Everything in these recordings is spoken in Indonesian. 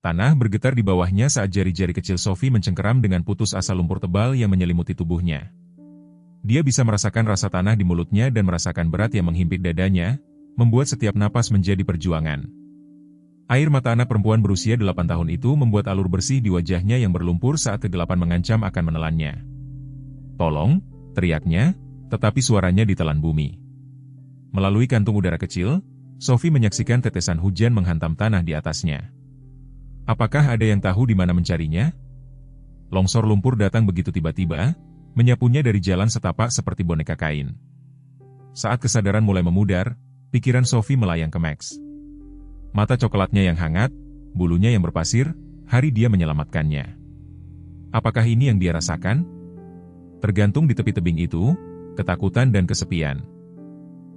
Tanah bergetar di bawahnya saat jari-jari kecil Sophie mencengkeram dengan putus asa lumpur tebal yang menyelimuti tubuhnya. Dia bisa merasakan rasa tanah di mulutnya dan merasakan berat yang menghimpit dadanya, membuat setiap napas menjadi perjuangan. Air mata anak perempuan berusia 8 tahun itu membuat alur bersih di wajahnya yang berlumpur saat kegelapan mengancam akan menelannya. "Tolong!" teriaknya, tetapi suaranya ditelan bumi. Melalui kantung udara kecil, Sophie menyaksikan tetesan hujan menghantam tanah di atasnya. Apakah ada yang tahu di mana mencarinya? Longsor lumpur datang begitu tiba-tiba, menyapunya dari jalan setapak seperti boneka kain. Saat kesadaran mulai memudar, pikiran Sophie melayang ke Max. Mata coklatnya yang hangat, bulunya yang berpasir, hari dia menyelamatkannya. Apakah ini yang dia rasakan? Tergantung di tepi tebing itu, ketakutan dan kesepian.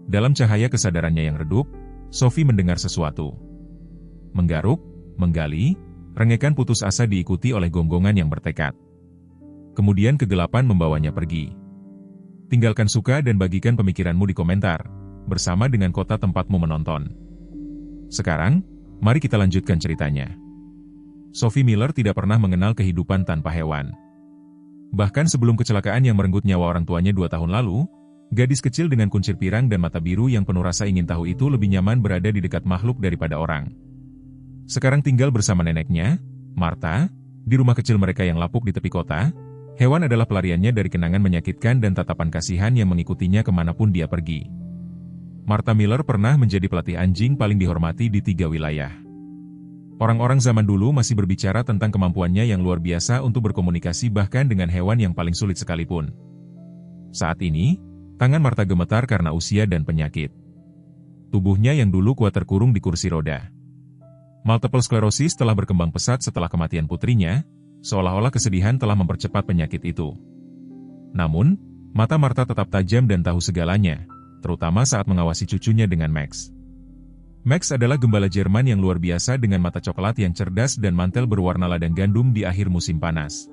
Dalam cahaya kesadarannya yang redup, Sophie mendengar sesuatu. Menggaruk, menggali, rengekan putus asa diikuti oleh gonggongan yang bertekad. Kemudian kegelapan membawanya pergi. Tinggalkan suka dan bagikan pemikiranmu di komentar, bersama dengan kota tempatmu menonton. Sekarang, mari kita lanjutkan ceritanya. Sophie Miller tidak pernah mengenal kehidupan tanpa hewan. Bahkan sebelum kecelakaan yang merenggut nyawa orang tuanya 2 tahun lalu, gadis kecil dengan kuncir pirang dan mata biru yang penuh rasa ingin tahu itu lebih nyaman berada di dekat makhluk daripada orang. Sekarang tinggal bersama neneknya, Martha, di rumah kecil mereka yang lapuk di tepi kota. Hewan adalah pelariannya dari kenangan menyakitkan dan tatapan kasihan yang mengikutinya kemanapun dia pergi. Martha Miller pernah menjadi pelatih anjing paling dihormati di 3 wilayah. Orang-orang zaman dulu masih berbicara tentang kemampuannya yang luar biasa untuk berkomunikasi bahkan dengan hewan yang paling sulit sekalipun. Saat ini, tangan Martha gemetar karena usia dan penyakit. Tubuhnya yang dulu kuat terkurung di kursi roda. Multiple sclerosis telah berkembang pesat setelah kematian putrinya, seolah-olah kesedihan telah mempercepat penyakit itu. Namun, mata Martha tetap tajam dan tahu segalanya, terutama saat mengawasi cucunya dengan Max. Max adalah gembala Jerman yang luar biasa dengan mata coklat yang cerdas dan mantel berwarna ladang gandum di akhir musim panas.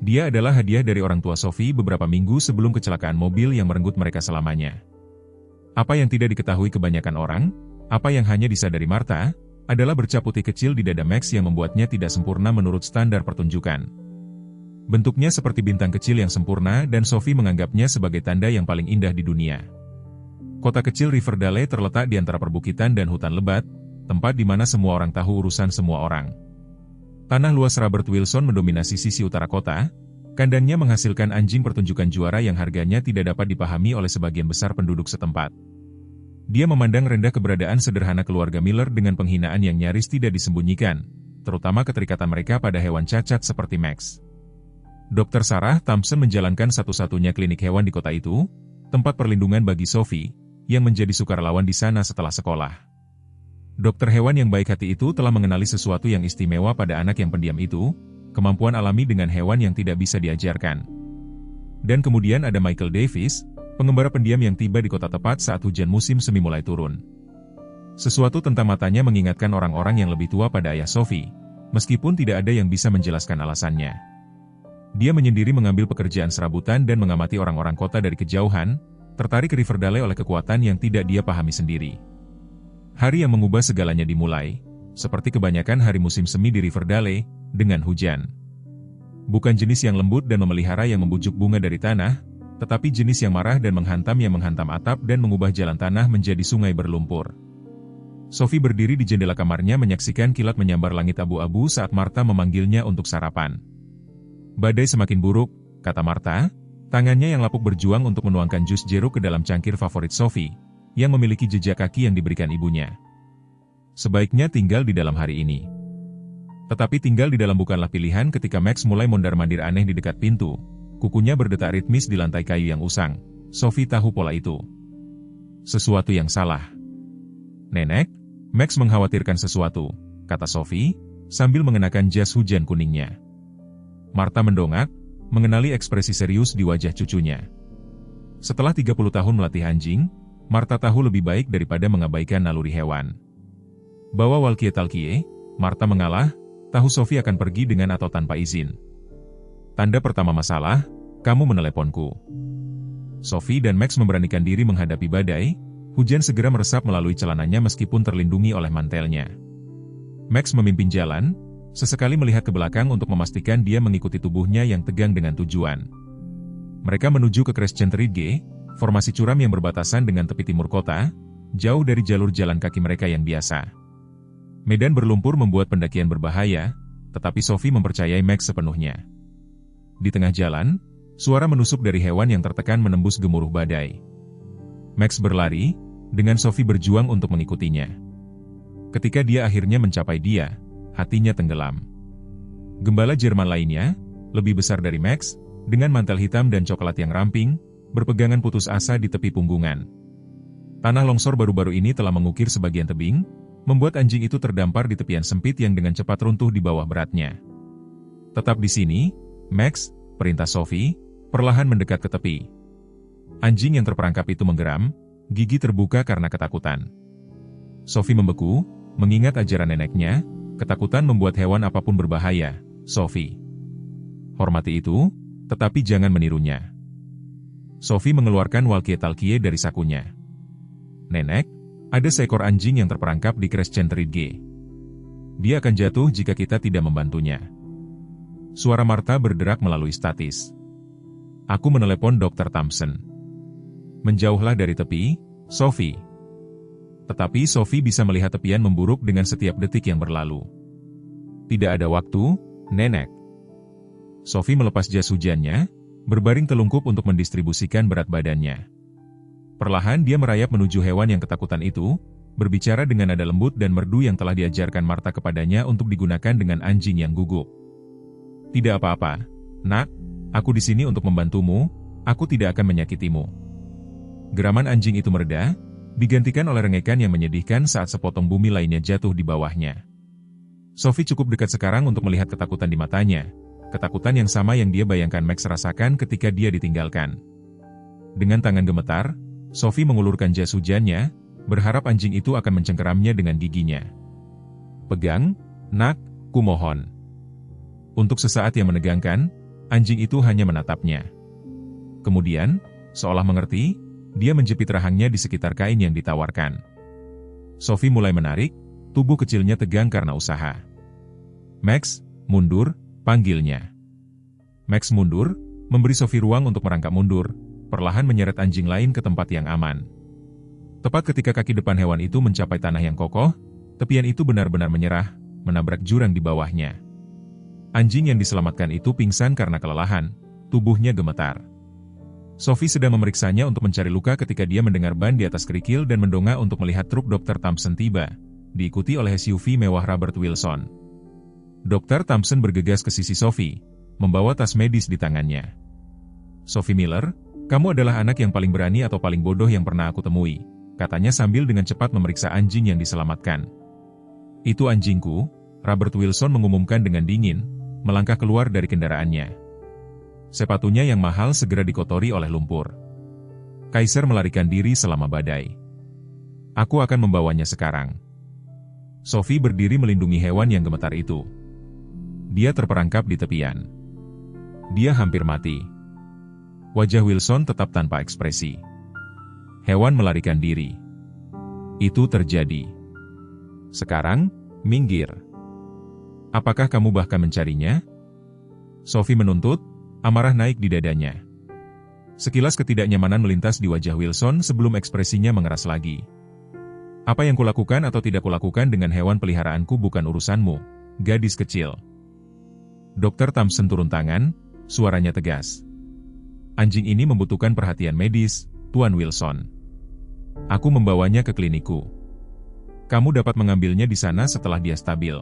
Dia adalah hadiah dari orang tua Sophie beberapa minggu sebelum kecelakaan mobil yang merenggut mereka selamanya. Apa yang tidak diketahui kebanyakan orang, apa yang hanya disadari Martha, adalah bercak putih kecil di dada Max yang membuatnya tidak sempurna menurut standar pertunjukan. Bentuknya seperti bintang kecil yang sempurna dan Sophie menganggapnya sebagai tanda yang paling indah di dunia. Kota kecil Riverdale terletak di antara perbukitan dan hutan lebat, tempat di mana semua orang tahu urusan semua orang. Tanah luas Robert Wilson mendominasi sisi utara kota, kandangnya menghasilkan anjing pertunjukan juara yang harganya tidak dapat dipahami oleh sebagian besar penduduk setempat. Dia memandang rendah keberadaan sederhana keluarga Miller dengan penghinaan yang nyaris tidak disembunyikan, terutama keterikatan mereka pada hewan cacat seperti Max. Dr. Sarah Thompson menjalankan satu-satunya klinik hewan di kota itu, tempat perlindungan bagi Sophie, yang menjadi sukarelawan di sana setelah sekolah. Dokter hewan yang baik hati itu telah mengenali sesuatu yang istimewa pada anak yang pendiam itu, kemampuan alami dengan hewan yang tidak bisa diajarkan. Dan kemudian ada Michael Davis, pengembara pendiam yang tiba di kota tepat saat hujan musim semi mulai turun. Sesuatu tentang matanya mengingatkan orang-orang yang lebih tua pada ayah Sophie, meskipun tidak ada yang bisa menjelaskan alasannya. Dia menyendiri mengambil pekerjaan serabutan dan mengamati orang-orang kota dari kejauhan, tertarik ke Riverdale oleh kekuatan yang tidak dia pahami sendiri. Hari yang mengubah segalanya dimulai, seperti kebanyakan hari musim semi di Riverdale, dengan hujan. Bukan jenis yang lembut dan memelihara yang membujuk bunga dari tanah, tetapi jenis yang marah dan menghantam atap dan mengubah jalan tanah menjadi sungai berlumpur. Sophie berdiri di jendela kamarnya menyaksikan kilat menyambar langit abu-abu saat Martha memanggilnya untuk sarapan. Badai semakin buruk, kata Martha, tangannya yang lapuk berjuang untuk menuangkan jus jeruk ke dalam cangkir favorit Sophie, yang memiliki jejak kaki yang diberikan ibunya. Sebaiknya tinggal di dalam hari ini. Tetapi tinggal di dalam bukanlah pilihan ketika Max mulai mondar-mandir aneh di dekat pintu. Kukunya berdetak ritmis di lantai kayu yang usang. Sophie tahu pola itu. Sesuatu yang salah. Nenek, Max mengkhawatirkan sesuatu, kata Sophie, sambil mengenakan jas hujan kuningnya. Martha mendongak, mengenali ekspresi serius di wajah cucunya. Setelah 30 tahun melatih anjing, Martha tahu lebih baik daripada mengabaikan naluri hewan. Bawa walkie-talkie, Martha mengalah, tahu Sophie akan pergi dengan atau tanpa izin. Tanda pertama masalah, kamu meneleponku. Sophie dan Max memberanikan diri menghadapi badai, hujan segera meresap melalui celananya meskipun terlindungi oleh mantelnya. Max memimpin jalan, sesekali melihat ke belakang untuk memastikan dia mengikuti tubuhnya yang tegang dengan tujuan. Mereka menuju ke Crescent Ridge, formasi curam yang berbatasan dengan tepi timur kota, jauh dari jalur jalan kaki mereka yang biasa. Medan berlumpur membuat pendakian berbahaya, tetapi Sophie mempercayai Max sepenuhnya. Di tengah jalan, suara menusuk dari hewan yang tertekan menembus gemuruh badai. Max berlari, dengan Sophie berjuang untuk mengikutinya. Ketika dia akhirnya mencapai dia, hatinya tenggelam. Gembala Jerman lainnya, lebih besar dari Max, dengan mantel hitam dan coklat yang ramping, berpegangan putus asa di tepi punggungan. Tanah longsor baru-baru ini telah mengukir sebagian tebing, membuat anjing itu terdampar di tepian sempit yang dengan cepat runtuh di bawah beratnya. Tetap di sini, Max, perintah Sophie, perlahan mendekat ke tepi. Anjing yang terperangkap itu menggeram, gigi terbuka karena ketakutan. Sophie membeku, mengingat ajaran neneknya, ketakutan membuat hewan apapun berbahaya, Sophie. Hormati itu, tetapi jangan menirunya. Sophie mengeluarkan walkie-talkie dari sakunya. Nenek, ada seekor anjing yang terperangkap di Crescent Ridge. Dia akan jatuh jika kita tidak membantunya. Suara Martha berderak melalui statis. Aku menelepon Dr. Thompson. Menjauhlah dari tepi, Sophie. Tetapi Sophie bisa melihat tepian memburuk dengan setiap detik yang berlalu. Tidak ada waktu, Nenek. Sophie melepas jas hujannya, berbaring telungkup untuk mendistribusikan berat badannya. Perlahan dia merayap menuju hewan yang ketakutan itu, berbicara dengan nada lembut dan merdu yang telah diajarkan Martha kepadanya untuk digunakan dengan anjing yang gugup. Tidak apa-apa, Nak, aku di sini untuk membantumu, aku tidak akan menyakitimu. Geraman anjing itu mereda, digantikan oleh rengekan yang menyedihkan saat sepotong bumi lainnya jatuh di bawahnya. Sophie cukup dekat sekarang untuk melihat ketakutan di matanya, ketakutan yang sama yang dia bayangkan Max rasakan ketika dia ditinggalkan. Dengan tangan gemetar, Sophie mengulurkan jas hujannya, berharap anjing itu akan mencengkeramnya dengan giginya. Pegang, Nak, kumohon. Untuk sesaat yang menegangkan, anjing itu hanya menatapnya. Kemudian, seolah mengerti, dia menjepit rahangnya di sekitar kain yang ditawarkan. Sophie mulai menarik, tubuh kecilnya tegang karena usaha. Max, mundur, panggilnya. Max mundur, memberi Sophie ruang untuk merangkak mundur, perlahan menyeret anjing lain ke tempat yang aman. Tepat ketika kaki depan hewan itu mencapai tanah yang kokoh, tepian itu benar-benar menyerah, menabrak jurang di bawahnya. Anjing yang diselamatkan itu pingsan karena kelelahan, tubuhnya gemetar. Sophie sedang memeriksanya untuk mencari luka ketika dia mendengar ban di atas kerikil dan mendongak untuk melihat truk Dr. Thompson tiba, diikuti oleh SUV mewah Robert Wilson. Dr. Thompson bergegas ke sisi Sophie, membawa tas medis di tangannya. Sophie Miller, kamu adalah anak yang paling berani atau paling bodoh yang pernah aku temui, katanya sambil dengan cepat memeriksa anjing yang diselamatkan. Itu anjingku, Robert Wilson mengumumkan dengan dingin, melangkah keluar dari kendaraannya. Sepatunya yang mahal segera dikotori oleh lumpur. Kaiser melarikan diri selama badai. Aku akan membawanya sekarang. Sophie berdiri melindungi hewan yang gemetar itu. Dia terperangkap di tepian. Dia hampir mati. Wajah Wilson tetap tanpa ekspresi. Hewan melarikan diri. Itu terjadi. Sekarang, minggir. Apakah kamu bahkan mencarinya? Sophie menuntut, amarah naik di dadanya. Sekilas ketidaknyamanan melintas di wajah Wilson sebelum ekspresinya mengeras lagi. Apa yang kulakukan atau tidak kulakukan dengan hewan peliharaanku bukan urusanmu, gadis kecil. Dr. Thompson turun tangan, suaranya tegas. Anjing ini membutuhkan perhatian medis, Tuan Wilson. Aku membawanya ke klinikku. Kamu dapat mengambilnya di sana setelah dia stabil.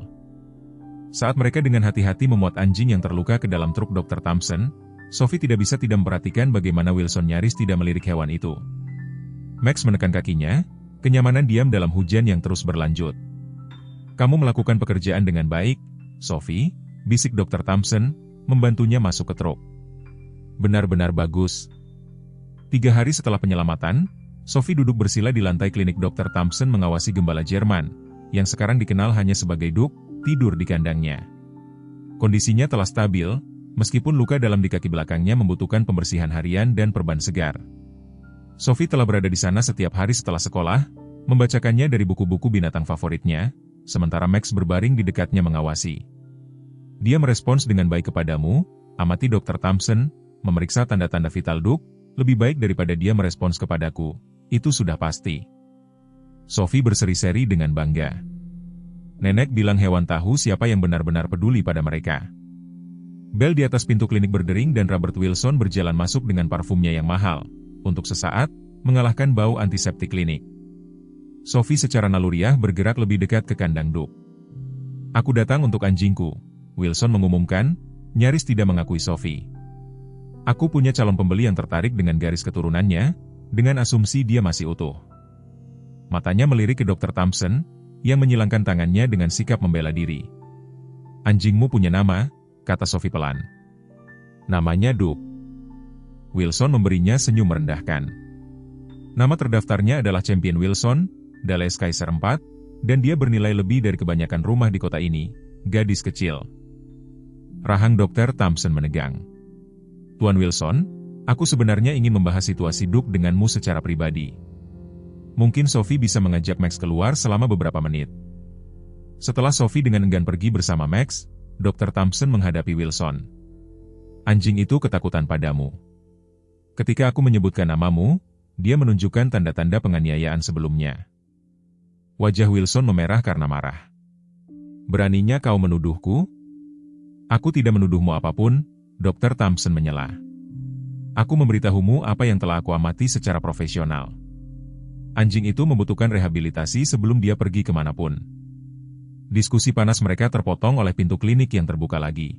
Saat mereka dengan hati-hati memuat anjing yang terluka ke dalam truk Dr. Thompson, Sophie tidak bisa tidak memperhatikan bagaimana Wilson nyaris tidak melirik hewan itu. Max menekan kakinya, kenyamanan diam dalam hujan yang terus berlanjut. Kamu melakukan pekerjaan dengan baik, Sophie, bisik Dr. Thompson, membantunya masuk ke truk. Benar-benar bagus. 3 hari setelah penyelamatan, Sophie duduk bersila di lantai klinik Dr. Thompson mengawasi gembala Jerman, yang sekarang dikenal hanya sebagai Duk, tidur di kandangnya. Kondisinya telah stabil, meskipun luka dalam di kaki belakangnya membutuhkan pembersihan harian dan perban segar. Sophie telah berada di sana setiap hari setelah sekolah, membacakannya dari buku-buku binatang favoritnya, sementara Max berbaring di dekatnya mengawasi. Dia merespons dengan baik kepadamu, amati Dr. Thompson, memeriksa tanda-tanda vital Duke, lebih baik daripada dia merespons kepadaku. Itu sudah pasti. Sophie berseri-seri dengan bangga. Nenek bilang hewan tahu siapa yang benar-benar peduli pada mereka. Bel di atas pintu klinik berdering dan Robert Wilson berjalan masuk dengan parfumnya yang mahal, untuk sesaat, mengalahkan bau antiseptik klinik. Sophie secara naluriah bergerak lebih dekat ke kandang Duke. Aku datang untuk anjingku, Wilson mengumumkan, nyaris tidak mengakui Sophie. Aku punya calon pembeli yang tertarik dengan garis keturunannya, dengan asumsi dia masih utuh. Matanya melirik ke Dr. Thompson, yang menyilangkan tangannya dengan sikap membela diri. Anjingmu punya nama, kata Sophie pelan. Namanya Duke. Wilson memberinya senyum merendahkan. Nama terdaftarnya adalah Champion Wilson, Dallas Kaiser 4, dan dia bernilai lebih dari kebanyakan rumah di kota ini, gadis kecil. Rahang Dr. Thompson menegang. Tuan Wilson, aku sebenarnya ingin membahas situasi Duke denganmu secara pribadi. Mungkin Sophie bisa mengajak Max keluar selama beberapa menit. Setelah Sophie dengan enggan pergi bersama Max, Dr. Thompson menghadapi Wilson. Anjing itu ketakutan padamu. Ketika aku menyebutkan namamu, dia menunjukkan tanda-tanda penganiayaan sebelumnya. Wajah Wilson memerah karena marah. Beraninya kau menuduhku? Aku tidak menuduhmu apapun, Dr. Thompson menyela. Aku memberitahumu apa yang telah aku amati secara profesional. Anjing itu membutuhkan rehabilitasi sebelum dia pergi kemanapun. Diskusi panas mereka terpotong oleh pintu klinik yang terbuka lagi.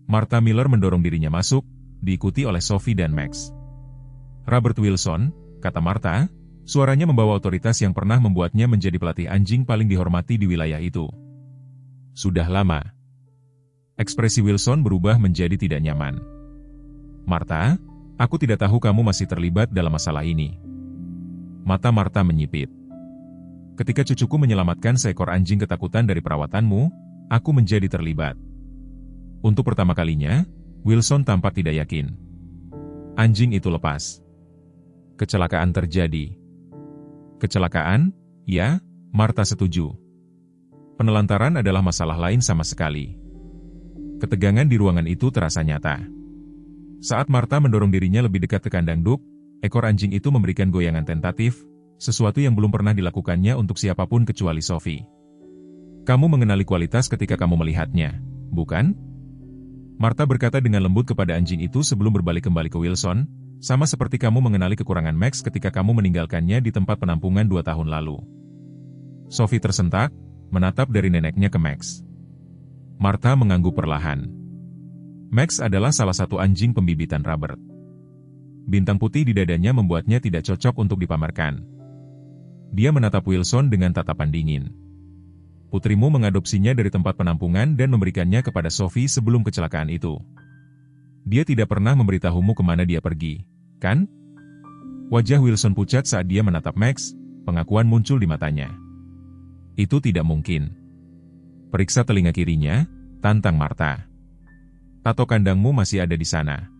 Martha Miller mendorong dirinya masuk, diikuti oleh Sophie dan Max. Robert Wilson, kata Martha, suaranya membawa otoritas yang pernah membuatnya menjadi pelatih anjing paling dihormati di wilayah itu. Sudah lama. Ekspresi Wilson berubah menjadi tidak nyaman. Martha, aku tidak tahu kamu masih terlibat dalam masalah ini. Mata Martha menyipit. Ketika cucuku menyelamatkan seekor anjing ketakutan dari perawatanmu, aku menjadi terlibat. Untuk pertama kalinya, Wilson tampak tidak yakin. Anjing itu lepas. Kecelakaan terjadi. Kecelakaan? Ya, Martha setuju. Penelantaran adalah masalah lain sama sekali. Ketegangan di ruangan itu terasa nyata. Saat Martha mendorong dirinya lebih dekat ke kandang Duke, ekor anjing itu memberikan goyangan tentatif, sesuatu yang belum pernah dilakukannya untuk siapapun kecuali Sophie. Kamu mengenali kualitas ketika kamu melihatnya, bukan? Martha berkata dengan lembut kepada anjing itu sebelum berbalik kembali ke Wilson, sama seperti kamu mengenali kekurangan Max ketika kamu meninggalkannya di tempat penampungan 2 tahun lalu. Sophie tersentak, menatap dari neneknya ke Max. Martha mengangguk perlahan. Max adalah salah satu anjing pembibitan Robert. Bintang putih di dadanya membuatnya tidak cocok untuk dipamerkan. Dia menatap Wilson dengan tatapan dingin. Putrimu mengadopsinya dari tempat penampungan dan memberikannya kepada Sophie sebelum kecelakaan itu. Dia tidak pernah memberitahumu kemana dia pergi, kan? Wajah Wilson pucat saat dia menatap Max, pengakuan muncul di matanya. Itu tidak mungkin. Periksa telinga kirinya, tantang Martha. Tato kandangmu masih ada di sana.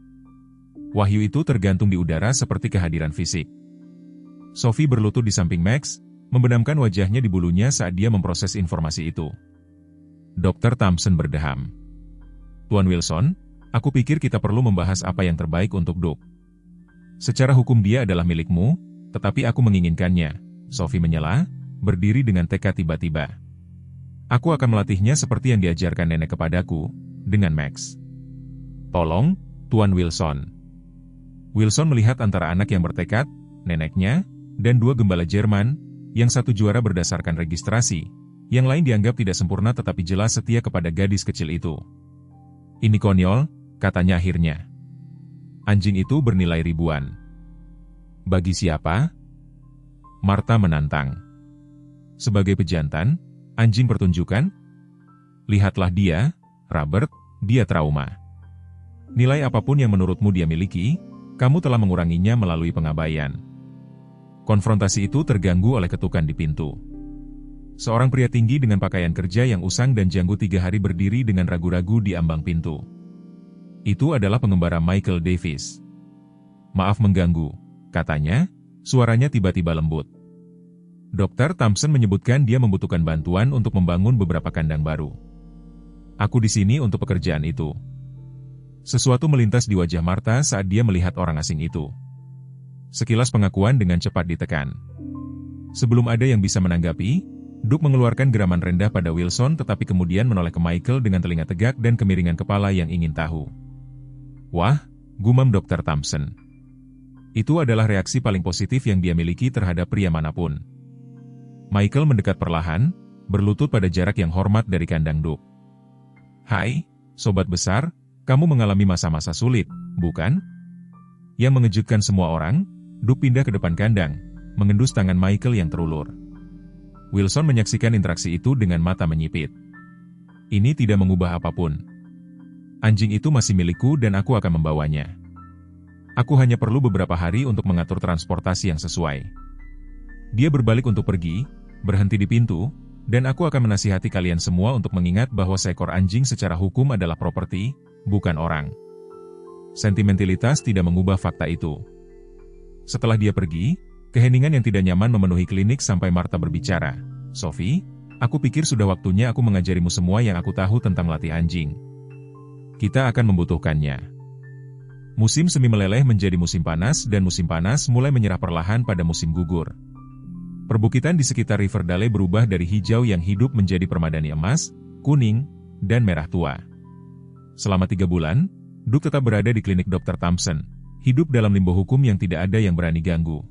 Wahyu itu tergantung di udara seperti kehadiran fisik. Sophie berlutut di samping Max, membenamkan wajahnya di bulunya saat dia memproses informasi itu. Dr. Thompson berdeham. Tuan Wilson, aku pikir kita perlu membahas apa yang terbaik untuk Duke. Secara hukum dia adalah milikmu, tetapi aku menginginkannya, Sophie menyela, berdiri dengan tekad tiba-tiba. Aku akan melatihnya seperti yang diajarkan nenek kepadaku, dengan Max. Tolong, Tuan Wilson. Wilson melihat antara anak yang bertekad, neneknya, dan 2 gembala Jerman, yang satu juara berdasarkan registrasi, yang lain dianggap tidak sempurna tetapi jelas setia kepada gadis kecil itu. Ini konyol, katanya akhirnya. Anjing itu bernilai ribuan. Bagi siapa? Martha menantang. Sebagai pejantan, anjing pertunjukan? Lihatlah dia, Robert, dia trauma. Nilai apapun yang menurutmu dia miliki, kamu telah menguranginya melalui pengabaian. Konfrontasi itu terganggu oleh ketukan di pintu. Seorang pria tinggi dengan pakaian kerja yang usang dan janggut 3 hari berdiri dengan ragu-ragu di ambang pintu. Itu adalah pengembara Michael Davis. Maaf mengganggu, katanya, suaranya tiba-tiba lembut. Dr. Thompson menyebutkan dia membutuhkan bantuan untuk membangun beberapa kandang baru. Aku di sini untuk pekerjaan itu. Sesuatu melintas di wajah Martha saat dia melihat orang asing itu. Sekilas pengakuan dengan cepat ditekan. Sebelum ada yang bisa menanggapi, Duke mengeluarkan geraman rendah pada Wilson tetapi kemudian menoleh ke Michael dengan telinga tegak dan kemiringan kepala yang ingin tahu. Wah, gumam Dr. Thompson. Itu adalah reaksi paling positif yang dia miliki terhadap pria manapun. Michael mendekat perlahan, berlutut pada jarak yang hormat dari kandang Duke. Hai, sobat besar, kamu mengalami masa-masa sulit, bukan? Yang mengejutkan semua orang, Duke pindah ke depan kandang, mengendus tangan Michael yang terulur. Wilson menyaksikan interaksi itu dengan mata menyipit. Ini tidak mengubah apapun. Anjing itu masih milikku dan aku akan membawanya. Aku hanya perlu beberapa hari untuk mengatur transportasi yang sesuai. Dia berbalik untuk pergi, berhenti di pintu, dan aku akan menasihati kalian semua untuk mengingat bahwa seekor anjing secara hukum adalah properti, bukan orang. Sentimentalitas tidak mengubah fakta itu. Setelah dia pergi, keheningan yang tidak nyaman memenuhi klinik sampai Martha berbicara. Sophie, aku pikir sudah waktunya aku mengajarimu semua yang aku tahu tentang latih anjing. Kita akan membutuhkannya. Musim semi meleleh menjadi musim panas dan musim panas mulai menyerah perlahan pada musim gugur. Perbukitan di sekitar Riverdale berubah dari hijau yang hidup menjadi permadani emas, kuning, dan merah tua. Selama 3 bulan, Duke tetap berada di klinik Dr. Thompson, hidup dalam limbo hukum yang tidak ada yang berani ganggu.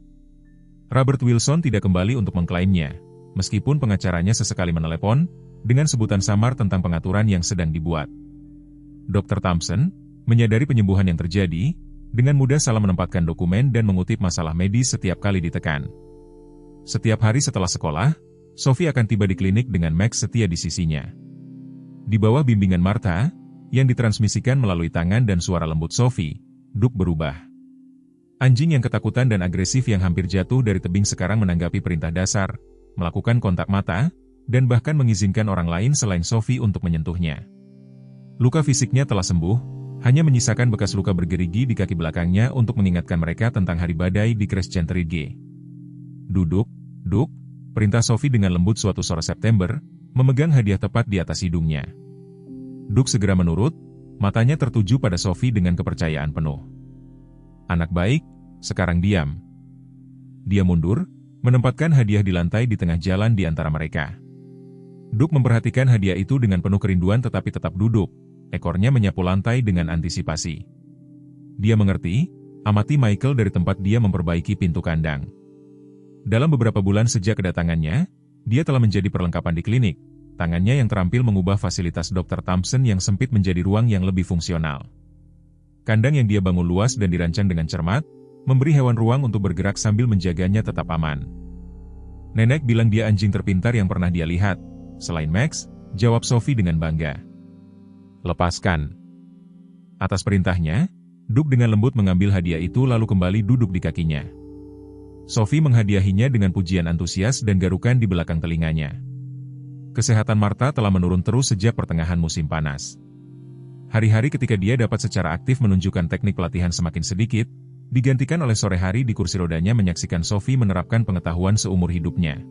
Robert Wilson tidak kembali untuk mengklaimnya, meskipun pengacaranya sesekali menelepon, dengan sebutan samar tentang pengaturan yang sedang dibuat. Dr. Thompson, menyadari penyembuhan yang terjadi, dengan mudah salah menempatkan dokumen dan mengutip masalah medis setiap kali ditekan. Setiap hari setelah sekolah, Sophie akan tiba di klinik dengan Max setia di sisinya. Di bawah bimbingan Martha, yang ditransmisikan melalui tangan dan suara lembut Sophie, Duke berubah. Anjing yang ketakutan dan agresif yang hampir jatuh dari tebing sekarang menanggapi perintah dasar, melakukan kontak mata, dan bahkan mengizinkan orang lain selain Sophie untuk menyentuhnya. Luka fisiknya telah sembuh, hanya menyisakan bekas luka bergerigi di kaki belakangnya untuk mengingatkan mereka tentang hari badai di Crescent Ridge. Duduk, Duke, perintah Sophie dengan lembut suatu sore September, memegang hadiah tepat di atas hidungnya. Duke segera menurut, matanya tertuju pada Sophie dengan kepercayaan penuh. Anak baik, sekarang diam. Dia mundur, menempatkan hadiah di lantai di tengah jalan di antara mereka. Duke memperhatikan hadiah itu dengan penuh kerinduan tetapi tetap duduk, ekornya menyapu lantai dengan antisipasi. Dia mengerti, amati Michael dari tempat dia memperbaiki pintu kandang. Dalam beberapa bulan sejak kedatangannya, dia telah menjadi perlengkapan di klinik, tangannya yang terampil mengubah fasilitas Dr. Thompson yang sempit menjadi ruang yang lebih fungsional. Kandang yang dia bangun luas dan dirancang dengan cermat, memberi hewan ruang untuk bergerak sambil menjaganya tetap aman. Nenek bilang dia anjing terpintar yang pernah dia lihat. Selain Max, jawab Sophie dengan bangga. Lepaskan. Atas perintahnya, Duke dengan lembut mengambil hadiah itu lalu kembali duduk di kakinya. Sophie menghadiahinya dengan pujian antusias dan garukan di belakang telinganya. Kesehatan Martha telah menurun terus sejak pertengahan musim panas. Hari-hari ketika dia dapat secara aktif menunjukkan teknik pelatihan semakin sedikit, digantikan oleh sore hari di kursi rodanya menyaksikan Sophie menerapkan pengetahuan seumur hidupnya.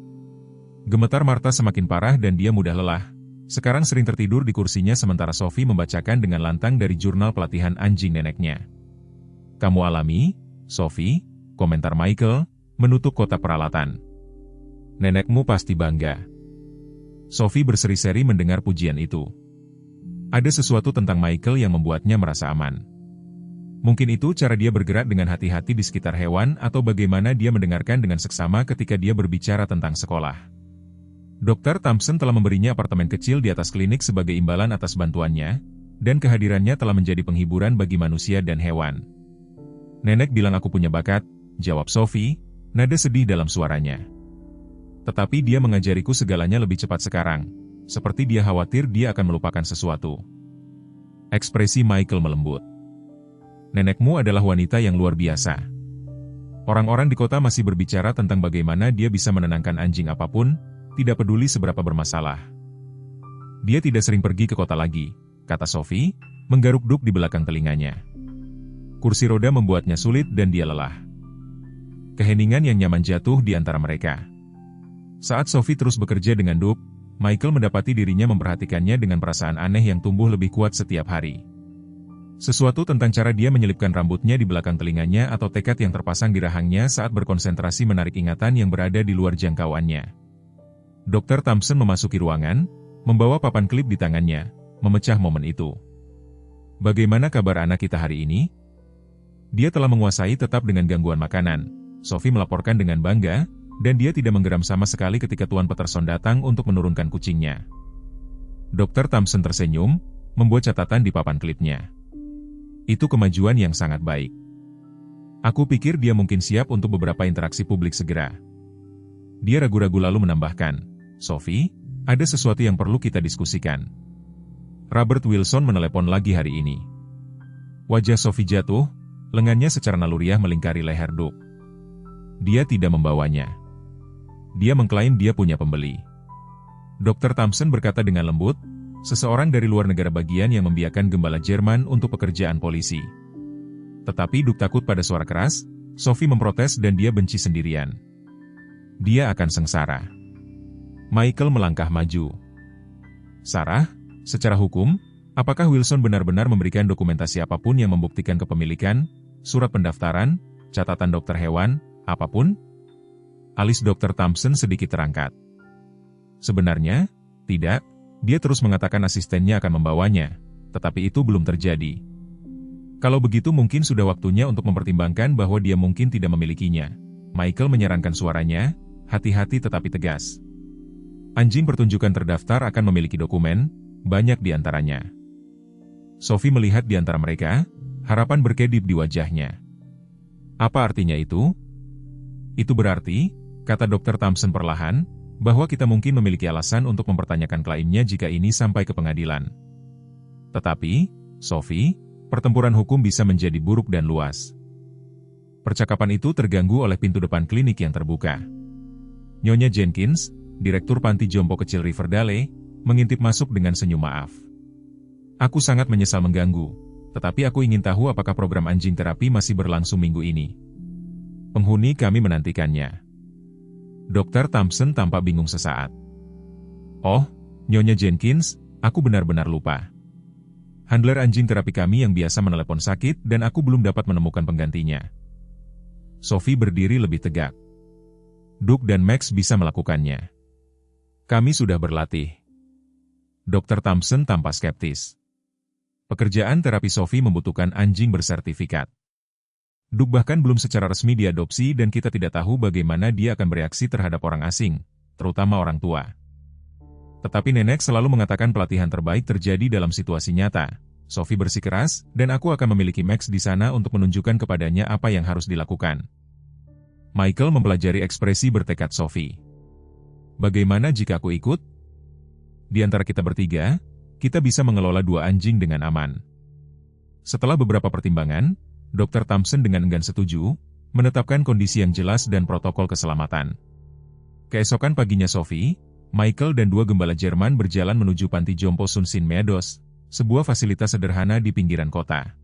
Gemetar Martha semakin parah dan dia mudah lelah. Sekarang sering tertidur di kursinya sementara Sophie membacakan dengan lantang dari jurnal pelatihan anjing neneknya. Kamu alami, Sophie, komentar Michael, menutup kotak peralatan. Nenekmu pasti bangga. Sophie berseri-seri mendengar pujian itu. Ada sesuatu tentang Michael yang membuatnya merasa aman. Mungkin itu cara dia bergerak dengan hati-hati di sekitar hewan atau bagaimana dia mendengarkan dengan seksama ketika dia berbicara tentang sekolah. Dr. Thompson telah memberinya apartemen kecil di atas klinik sebagai imbalan atas bantuannya, dan kehadirannya telah menjadi penghiburan bagi manusia dan hewan. Nenek bilang aku punya bakat, jawab Sophie, nada sedih dalam suaranya. Tetapi dia mengajariku segalanya lebih cepat sekarang, seperti dia khawatir dia akan melupakan sesuatu. Ekspresi Michael melembut. Nenekmu adalah wanita yang luar biasa. Orang-orang di kota masih berbicara tentang bagaimana dia bisa menenangkan anjing apapun, tidak peduli seberapa bermasalah. Dia tidak sering pergi ke kota lagi, kata Sophie, menggaruk Duke di belakang telinganya. Kursi roda membuatnya sulit dan dia lelah. Keheningan yang nyaman jatuh di antara mereka. Saat Sophie terus bekerja dengan Doug, Michael mendapati dirinya memperhatikannya dengan perasaan aneh yang tumbuh lebih kuat setiap hari. Sesuatu tentang cara dia menyelipkan rambutnya di belakang telinganya atau tekad yang terpasang di rahangnya saat berkonsentrasi menarik ingatan yang berada di luar jangkauannya. Dr. Thompson memasuki ruangan, membawa papan klip di tangannya, memecah momen itu. Bagaimana kabar anak kita hari ini? Dia telah menguasai tetap dengan gangguan makanan, Sophie melaporkan dengan bangga, dan dia tidak menggeram sama sekali ketika Tuan Peterson datang untuk menurunkan kucingnya. Dr. Thompson tersenyum, membuat catatan di papan klipnya. Itu kemajuan yang sangat baik. Aku pikir dia mungkin siap untuk beberapa interaksi publik segera. Dia ragu-ragu lalu menambahkan, Sophie, ada sesuatu yang perlu kita diskusikan. Robert Wilson menelepon lagi hari ini. Wajah Sophie jatuh, lengannya secara naluriah melingkari leher Doug. Dia tidak membawanya. Dia mengklaim dia punya pembeli. Dr. Thompson berkata dengan lembut, seseorang dari luar negara bagian yang membiarkan gembala Jerman untuk pekerjaan polisi. Tetapi Doug takut pada suara keras, Sophie memprotes dan dia benci sendirian. Dia akan sengsara. Michael melangkah maju. Sarah, secara hukum, apakah Wilson benar-benar memberikan dokumentasi apapun yang membuktikan kepemilikan, surat pendaftaran, catatan dokter hewan, apapun? Alis Dr. Thompson sedikit terangkat. Sebenarnya, tidak. Dia terus mengatakan asistennya akan membawanya, tetapi itu belum terjadi. Kalau begitu mungkin sudah waktunya untuk mempertimbangkan bahwa dia mungkin tidak memilikinya. Michael menyarankan suaranya, hati-hati tetapi tegas. Anjing pertunjukan terdaftar akan memiliki dokumen, banyak di antaranya. Sophie melihat di antara mereka, harapan berkedip di wajahnya. Apa artinya itu? Itu berarti, kata Dr. Thompson perlahan, bahwa kita mungkin memiliki alasan untuk mempertanyakan klaimnya jika ini sampai ke pengadilan. Tetapi, Sophie, pertempuran hukum bisa menjadi buruk dan luas. Percakapan itu terganggu oleh pintu depan klinik yang terbuka. Nyonya Jenkins, direktur panti jompo kecil Riverdale, mengintip masuk dengan senyum maaf. Aku sangat menyesal mengganggu, tetapi aku ingin tahu apakah program anjing terapi masih berlangsung minggu ini. Penghuni kami menantikannya. Dr. Thompson tampak bingung sesaat. Oh, Nyonya Jenkins, aku benar-benar lupa. Handler anjing terapi kami yang biasa menelepon sakit dan aku belum dapat menemukan penggantinya. Sophie berdiri lebih tegak. Doug dan Max bisa melakukannya. Kami sudah berlatih. Dr. Thompson tampak skeptis. Pekerjaan terapi Sophie membutuhkan anjing bersertifikat. Doug bahkan belum secara resmi diadopsi dan kita tidak tahu bagaimana dia akan bereaksi terhadap orang asing, terutama orang tua. Tetapi nenek selalu mengatakan pelatihan terbaik terjadi dalam situasi nyata. Sophie bersikeras, dan aku akan memiliki Max di sana untuk menunjukkan kepadanya apa yang harus dilakukan. Michael mempelajari ekspresi bertekad Sophie. Bagaimana jika aku ikut? Di antara kita bertiga, kita bisa mengelola 2 anjing dengan aman. Setelah beberapa pertimbangan, Dr. Thompson dengan enggan setuju, menetapkan kondisi yang jelas dan protokol keselamatan. Keesokan paginya Sophie, Michael dan 2 gembala Jerman berjalan menuju panti jompo Sunsin Meadows, sebuah fasilitas sederhana di pinggiran kota.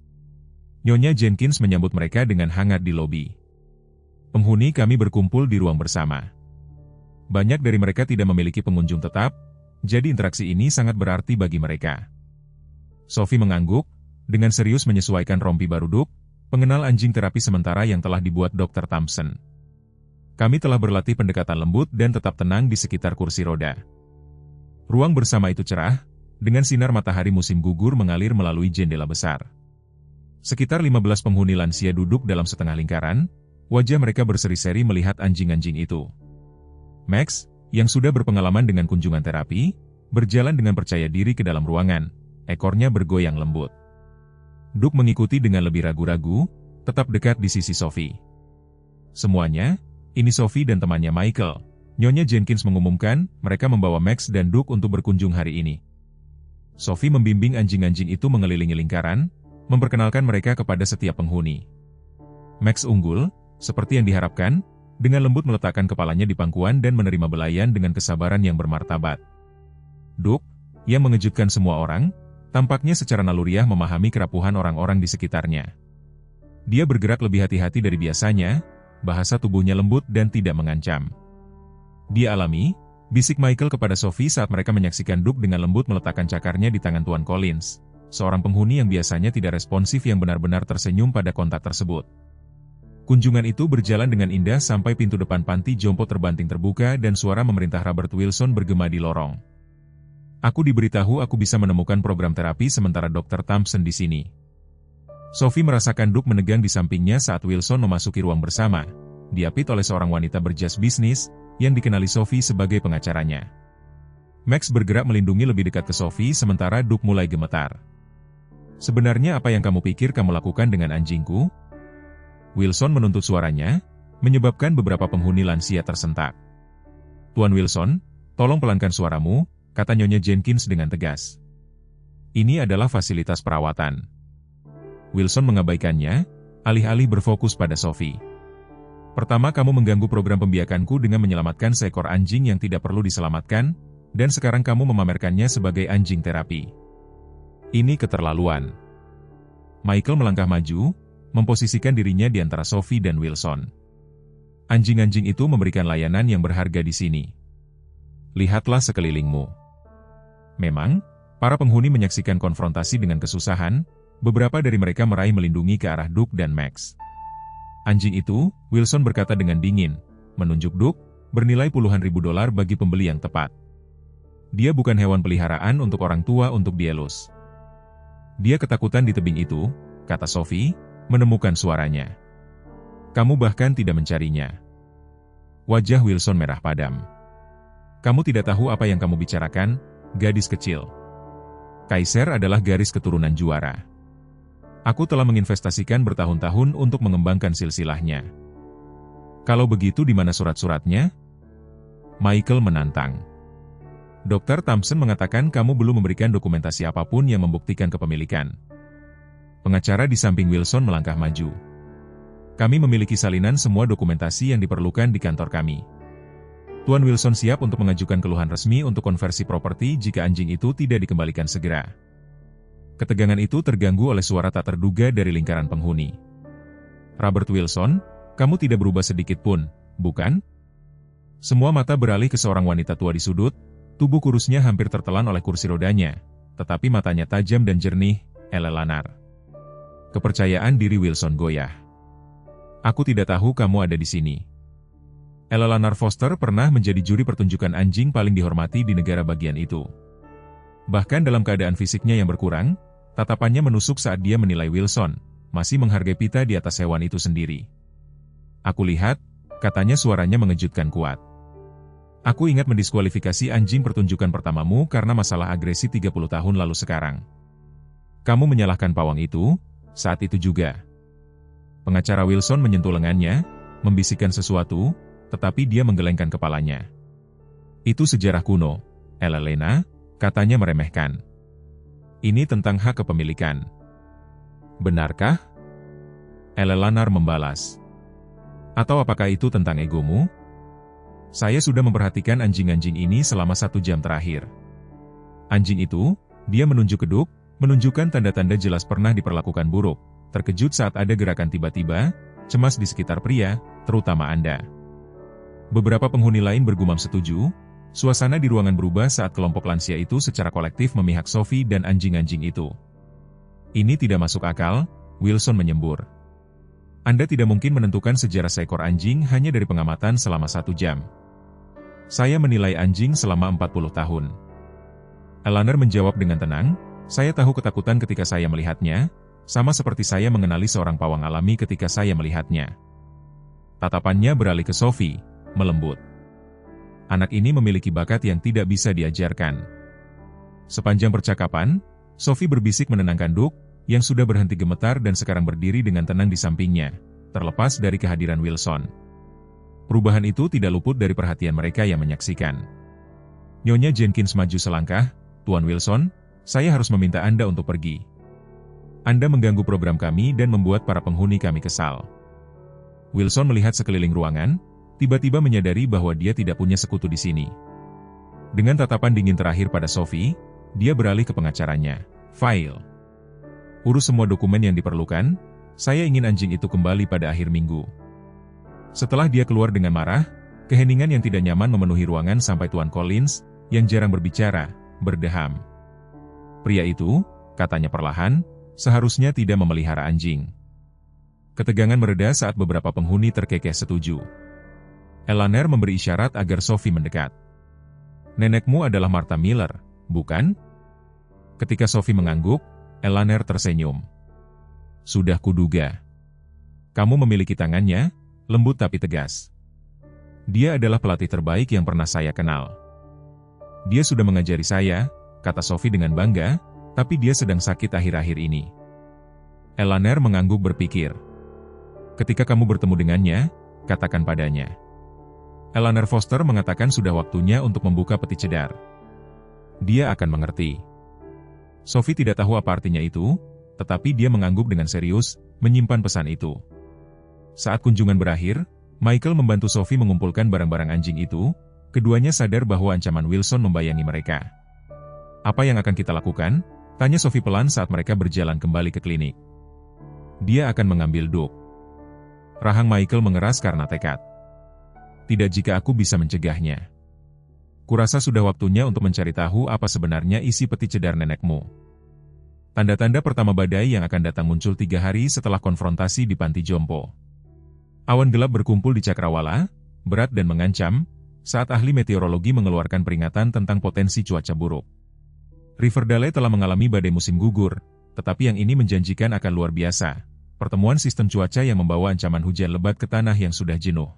Nyonya Jenkins menyambut mereka dengan hangat di lobi. Penghuni kami berkumpul di ruang bersama. Banyak dari mereka tidak memiliki pengunjung tetap, jadi interaksi ini sangat berarti bagi mereka. Sophie mengangguk, dengan serius menyesuaikan rompi baru Doug, pengenal anjing terapi sementara yang telah dibuat Dr. Thompson. Kami telah berlatih pendekatan lembut dan tetap tenang di sekitar kursi roda. Ruang bersama itu cerah, dengan sinar matahari musim gugur mengalir melalui jendela besar. Sekitar 15 penghuni lansia duduk dalam setengah lingkaran, wajah mereka berseri-seri melihat anjing-anjing itu. Max, yang sudah berpengalaman dengan kunjungan terapi, berjalan dengan percaya diri ke dalam ruangan, ekornya bergoyang lembut. Doug mengikuti dengan lebih ragu-ragu, tetap dekat di sisi Sophie. Semuanya, ini Sophie dan temannya Michael. Nyonya Jenkins mengumumkan, mereka membawa Max dan Doug untuk berkunjung hari ini. Sophie membimbing anjing-anjing itu mengelilingi lingkaran, memperkenalkan mereka kepada setiap penghuni. Max unggul, seperti yang diharapkan, dengan lembut meletakkan kepalanya di pangkuan dan menerima belayan dengan kesabaran yang bermartabat. Doug, yang mengejutkan semua orang, tampaknya secara naluriah memahami kerapuhan orang-orang di sekitarnya. Dia bergerak lebih hati-hati dari biasanya, bahasa tubuhnya lembut dan tidak mengancam. Dia alami, bisik Michael kepada Sophie saat mereka menyaksikan Duke dengan lembut meletakkan cakarnya di tangan Tuan Collins, seorang penghuni yang biasanya tidak responsif yang benar-benar tersenyum pada kontak tersebut. Kunjungan itu berjalan dengan indah sampai pintu depan panti jompo terbanting terbuka dan suara memerintah Robert Wilson bergema di lorong. Aku diberitahu aku bisa menemukan program terapi sementara Dr. Thompson di sini. Sophie merasakan Duke menegang di sampingnya saat Wilson memasuki ruang bersama, diapit oleh seorang wanita berjas bisnis, yang dikenali Sophie sebagai pengacaranya. Max bergerak melindungi lebih dekat ke Sophie sementara Duke mulai gemetar. Sebenarnya apa yang kamu pikir kamu lakukan dengan anjingku? Wilson menuntut suaranya, menyebabkan beberapa penghuni lansia tersentak. Tuan Wilson, tolong pelankan suaramu, kata Nyonya Jenkins dengan tegas. Ini adalah fasilitas perawatan. Wilson mengabaikannya, alih-alih berfokus pada Sophie. Pertama kamu mengganggu program pembiakanku dengan menyelamatkan seekor anjing yang tidak perlu diselamatkan, dan sekarang kamu memamerkannya sebagai anjing terapi. Ini keterlaluan. Michael melangkah maju, memposisikan dirinya di antara Sophie dan Wilson. Anjing-anjing itu memberikan layanan yang berharga di sini. Lihatlah sekelilingmu. Memang, para penghuni menyaksikan konfrontasi dengan kesusahan, beberapa dari mereka meraih melindungi ke arah Duke dan Max. Anjing itu, Wilson berkata dengan dingin, menunjuk Duke, bernilai puluhan ribu dolar bagi pembeli yang tepat. Dia bukan hewan peliharaan untuk orang tua untuk dielus. Dia ketakutan di tebing itu, kata Sophie, menemukan suaranya. Kamu bahkan tidak mencarinya. Wajah Wilson merah padam. Kamu tidak tahu apa yang kamu bicarakan, gadis kecil. Kaiser adalah garis keturunan juara. Aku telah menginvestasikan bertahun-tahun untuk mengembangkan silsilahnya. Kalau begitu di mana surat-suratnya? Michael menantang. Dr. Thompson mengatakan kamu belum memberikan dokumentasi apapun yang membuktikan kepemilikan. Pengacara di samping Wilson melangkah maju. Kami memiliki salinan semua dokumentasi yang diperlukan di kantor kami. Tuan Wilson siap untuk mengajukan keluhan resmi untuk konversi properti jika anjing itu tidak dikembalikan segera. Ketegangan itu terganggu oleh suara tak terduga dari lingkaran penghuni. Robert Wilson, kamu tidak berubah sedikit pun, bukan? Semua mata beralih ke seorang wanita tua di sudut, tubuh kurusnya hampir tertelan oleh kursi rodanya, tetapi matanya tajam dan jernih, Eleanor. Kepercayaan diri Wilson goyah. Aku tidak tahu kamu ada di sini. Eleanor Foster pernah menjadi juri pertunjukan anjing paling dihormati di negara bagian itu. Bahkan dalam keadaan fisiknya yang berkurang, tatapannya menusuk saat dia menilai Wilson, masih menghargai Pita di atas hewan itu sendiri. Aku lihat, katanya suaranya mengejutkan kuat. Aku ingat mendiskualifikasi anjing pertunjukan pertamamu karena masalah agresi 30 tahun lalu sekarang. Kamu menyalahkan pawang itu, saat itu juga. Pengacara Wilson menyentuh lengannya, membisikkan sesuatu, tetapi dia menggelengkan kepalanya. Itu sejarah kuno, Elena, katanya meremehkan. Ini tentang hak kepemilikan. Benarkah? Eleanor membalas. Atau apakah itu tentang egomu? Saya sudah memperhatikan anjing-anjing ini selama 1 jam terakhir. Anjing itu, dia menunjuk ke Duke, menunjukkan tanda-tanda jelas pernah diperlakukan buruk, terkejut saat ada gerakan tiba-tiba, cemas di sekitar pria, terutama Anda. Beberapa penghuni lain bergumam setuju, suasana di ruangan berubah saat kelompok lansia itu secara kolektif memihak Sophie dan anjing-anjing itu. Ini tidak masuk akal, Wilson menyembur. Anda tidak mungkin menentukan sejarah seekor anjing hanya dari pengamatan selama 1 jam. Saya menilai anjing selama 40 tahun. Eleanor menjawab dengan tenang, saya tahu ketakutan ketika saya melihatnya, sama seperti saya mengenali seorang pawang alami ketika saya melihatnya. Tatapannya beralih ke Sophie, melembut. Anak ini memiliki bakat yang tidak bisa diajarkan. Sepanjang percakapan, Sophie berbisik menenangkan Duke, yang sudah berhenti gemetar dan sekarang berdiri dengan tenang di sampingnya, terlepas dari kehadiran Wilson. Perubahan itu tidak luput dari perhatian mereka yang menyaksikan. Nyonya Jenkins maju selangkah, Tuan Wilson, saya harus meminta Anda untuk pergi. Anda mengganggu program kami dan membuat para penghuni kami kesal. Wilson melihat sekeliling ruangan, tiba-tiba menyadari bahwa dia tidak punya sekutu di sini. Dengan tatapan dingin terakhir pada Sophie, dia beralih ke pengacaranya. File. Urus semua dokumen yang diperlukan, saya ingin anjing itu kembali pada akhir minggu. Setelah dia keluar dengan marah, Keheningan yang tidak nyaman memenuhi ruangan sampai Tuan Collins, yang jarang berbicara, berdeham. Pria itu, katanya perlahan, seharusnya tidak memelihara anjing. Ketegangan mereda saat beberapa penghuni terkekeh setuju. Elaner memberi isyarat agar Sophie mendekat. Nenekmu adalah Martha Miller, bukan? Ketika Sophie mengangguk, Elaner tersenyum. Sudah kuduga. Kamu memiliki tangannya, lembut tapi tegas. Dia adalah pelatih terbaik yang pernah saya kenal. Dia sudah mengajari saya, kata Sophie dengan bangga, tapi dia sedang sakit akhir-akhir ini. Elaner mengangguk berpikir. Ketika kamu bertemu dengannya, katakan padanya. Elaner Foster mengatakan sudah waktunya untuk membuka peti cedar. Dia akan mengerti. Sophie tidak tahu apa artinya itu, tetapi dia mengangguk dengan serius, menyimpan pesan itu. Saat kunjungan berakhir, Michael membantu Sophie mengumpulkan barang-barang anjing itu. Keduanya sadar bahwa ancaman Wilson membayangi mereka. Apa yang akan kita lakukan? Tanya Sophie pelan saat mereka berjalan kembali ke klinik. Dia akan mengambil Duke. Rahang Michael mengeras karena tekad. Tidak jika aku bisa mencegahnya. Kurasa sudah waktunya untuk mencari tahu apa sebenarnya isi peti cedar nenekmu. Tanda-tanda pertama badai yang akan datang muncul 3 hari setelah konfrontasi di panti jompo. Awan gelap berkumpul di Cakrawala, berat dan mengancam, saat ahli meteorologi mengeluarkan peringatan tentang potensi cuaca buruk. Riverdale telah mengalami badai musim gugur, tetapi yang ini menjanjikan akan luar biasa. Pertemuan sistem cuaca yang membawa ancaman hujan lebat ke tanah yang sudah jenuh.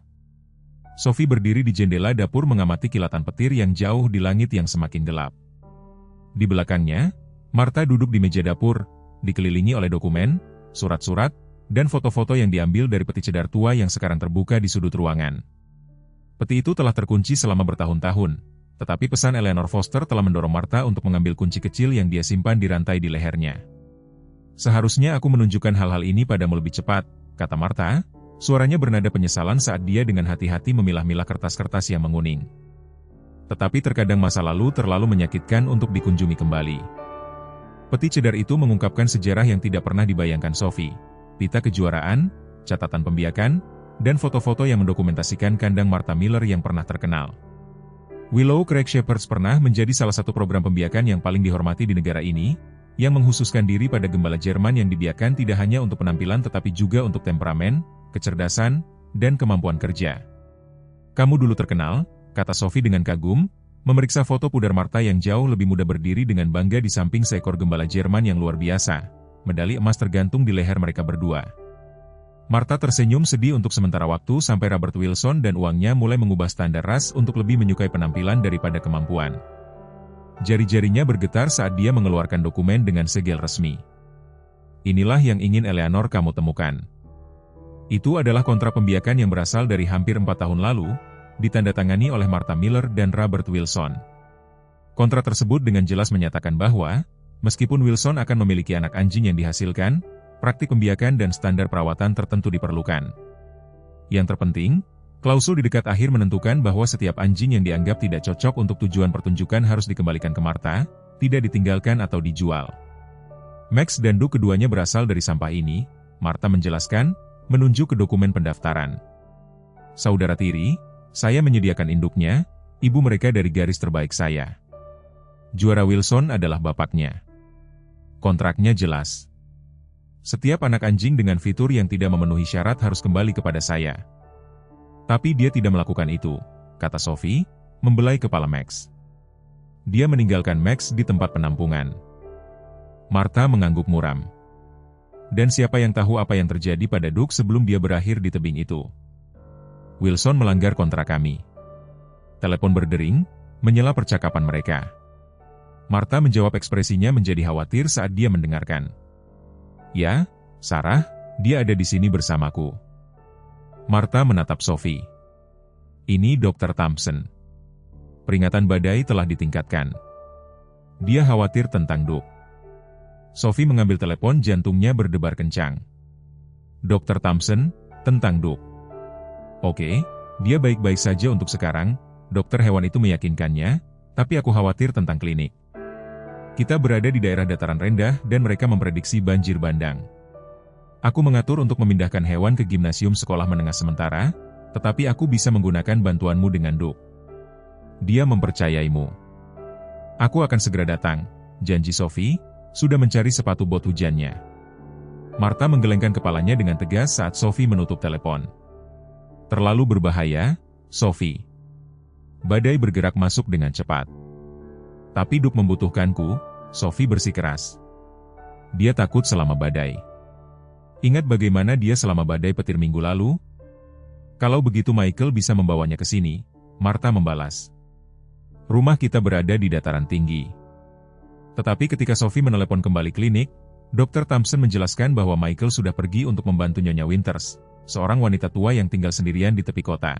Sophie berdiri di jendela dapur mengamati kilatan petir yang jauh di langit yang semakin gelap. Di belakangnya, Martha duduk di meja dapur, dikelilingi oleh dokumen, surat-surat, dan foto-foto yang diambil dari peti cedar tua yang sekarang terbuka di sudut ruangan. Peti itu telah terkunci selama bertahun-tahun, tetapi pesan Eleanor Foster telah mendorong Martha untuk mengambil kunci kecil yang dia simpan di rantai di lehernya. Seharusnya aku menunjukkan hal-hal ini padamu lebih cepat, kata Martha, suaranya bernada penyesalan saat dia dengan hati-hati memilah-milah kertas-kertas yang menguning. Tetapi terkadang masa lalu terlalu menyakitkan untuk dikunjungi kembali. Peti cedar itu mengungkapkan sejarah yang tidak pernah dibayangkan Sophie. Pita kejuaraan, catatan pembiakan, dan foto-foto yang mendokumentasikan kandang Martha Miller yang pernah terkenal. Willow Creek Shepherds pernah menjadi salah satu program pembiakan yang paling dihormati di negara ini, yang menghususkan diri pada gembala Jerman yang dibiakan tidak hanya untuk penampilan tetapi juga untuk temperamen, kecerdasan, dan kemampuan kerja. Kamu dulu terkenal, kata Sophie dengan kagum, memeriksa foto pudar Martha yang jauh lebih muda berdiri dengan bangga di samping seekor gembala Jerman yang luar biasa. Medali emas tergantung di leher mereka berdua. Martha tersenyum sedih untuk sementara waktu sampai Robert Wilson dan uangnya mulai mengubah standar ras untuk lebih menyukai penampilan daripada kemampuan. Jari-jarinya bergetar saat dia mengeluarkan dokumen dengan segel resmi. Inilah yang ingin Eleanor kamu temukan. Itu adalah kontrak pembiakan yang berasal dari hampir 4 tahun lalu, ditandatangani oleh Martha Miller dan Robert Wilson. Kontrak tersebut dengan jelas menyatakan bahwa, meskipun Wilson akan memiliki anak anjing yang dihasilkan, praktik pembiakan dan standar perawatan tertentu diperlukan. Yang terpenting, klausul di dekat akhir menentukan bahwa setiap anjing yang dianggap tidak cocok untuk tujuan pertunjukan harus dikembalikan ke Martha, tidak ditinggalkan atau dijual. Max dan Duke keduanya berasal dari sampah ini, Martha menjelaskan, menunjuk ke dokumen pendaftaran. Saudara tiri, saya menyediakan induknya, ibu mereka dari garis terbaik saya. Juara Wilson adalah bapaknya. Kontraknya jelas. Setiap anak anjing dengan fitur yang tidak memenuhi syarat harus kembali kepada saya. Tapi dia tidak melakukan itu, kata Sophie, membelai kepala Max. Dia meninggalkan Max di tempat penampungan. Martha mengangguk muram. Dan siapa yang tahu apa yang terjadi pada Duke sebelum dia berakhir di tebing itu? Wilson melanggar kontrak kami. Telepon berdering, menyela percakapan mereka. Martha menjawab ekspresinya menjadi khawatir saat dia mendengarkan. Ya, Sarah, dia ada di sini bersamaku. Martha menatap Sophie. Ini Dr. Thompson. Peringatan badai telah ditingkatkan. Dia khawatir tentang Duke. Sophie mengambil telepon, jantungnya berdebar kencang. Dr. Thompson, tentang Duke. Oke, dia baik-baik saja untuk sekarang, dokter hewan itu meyakinkannya, tapi aku khawatir tentang klinik. Kita berada di daerah dataran rendah dan mereka memprediksi banjir bandang. Aku mengatur untuk memindahkan hewan ke gimnasium sekolah menengah sementara, Tetapi aku bisa menggunakan bantuanmu dengan Duke. Dia mempercayaimu. Aku akan segera datang, janji Sophie, sudah mencari sepatu bot hujannya. Martha menggelengkan kepalanya dengan tegas saat Sophie menutup telepon. Terlalu berbahaya, Sophie. Badai bergerak masuk dengan cepat. Tapi Duke membutuhkanku, Sophie bersikeras. Dia takut selama badai. Ingat bagaimana dia selama badai petir minggu lalu? Kalau begitu Michael bisa membawanya ke sini, Martha membalas. Rumah kita berada di dataran tinggi. Tetapi ketika Sophie menelepon kembali klinik, Dr. Thompson menjelaskan bahwa Michael sudah pergi untuk membantu Nyonya Winters, seorang wanita tua yang tinggal sendirian di tepi kota.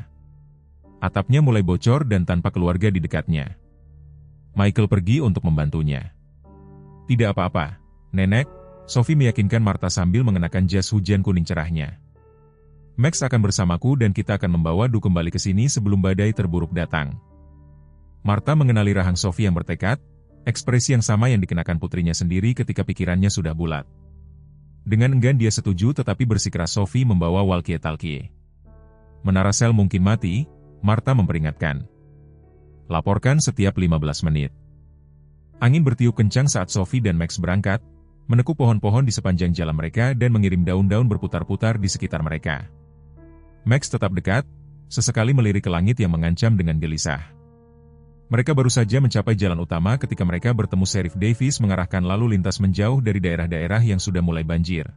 Atapnya mulai bocor dan tanpa keluarga di dekatnya. Michael pergi untuk membantunya. Tidak apa-apa, Nenek, Sophie meyakinkan Martha sambil mengenakan jas hujan kuning cerahnya. Max akan bersamaku dan kita akan membawa Duke kembali ke sini sebelum badai terburuk datang. Martha mengenali rahang Sophie yang bertekad, ekspresi yang sama yang dikenakan putrinya sendiri ketika pikirannya sudah bulat. Dengan enggan dia setuju tetapi bersikeras Sophie membawa walkie-talkie. Menara sel mungkin mati, Martha memperingatkan. Laporkan setiap 15 menit. Angin bertiup kencang saat Sophie dan Max berangkat, menekuk pohon-pohon di sepanjang jalan mereka dan mengirim daun-daun berputar-putar di sekitar mereka. Max tetap dekat, sesekali melirik ke langit yang mengancam dengan gelisah. Mereka baru saja mencapai jalan utama ketika mereka bertemu Sheriff Davis mengarahkan lalu lintas menjauh dari daerah-daerah yang sudah mulai banjir.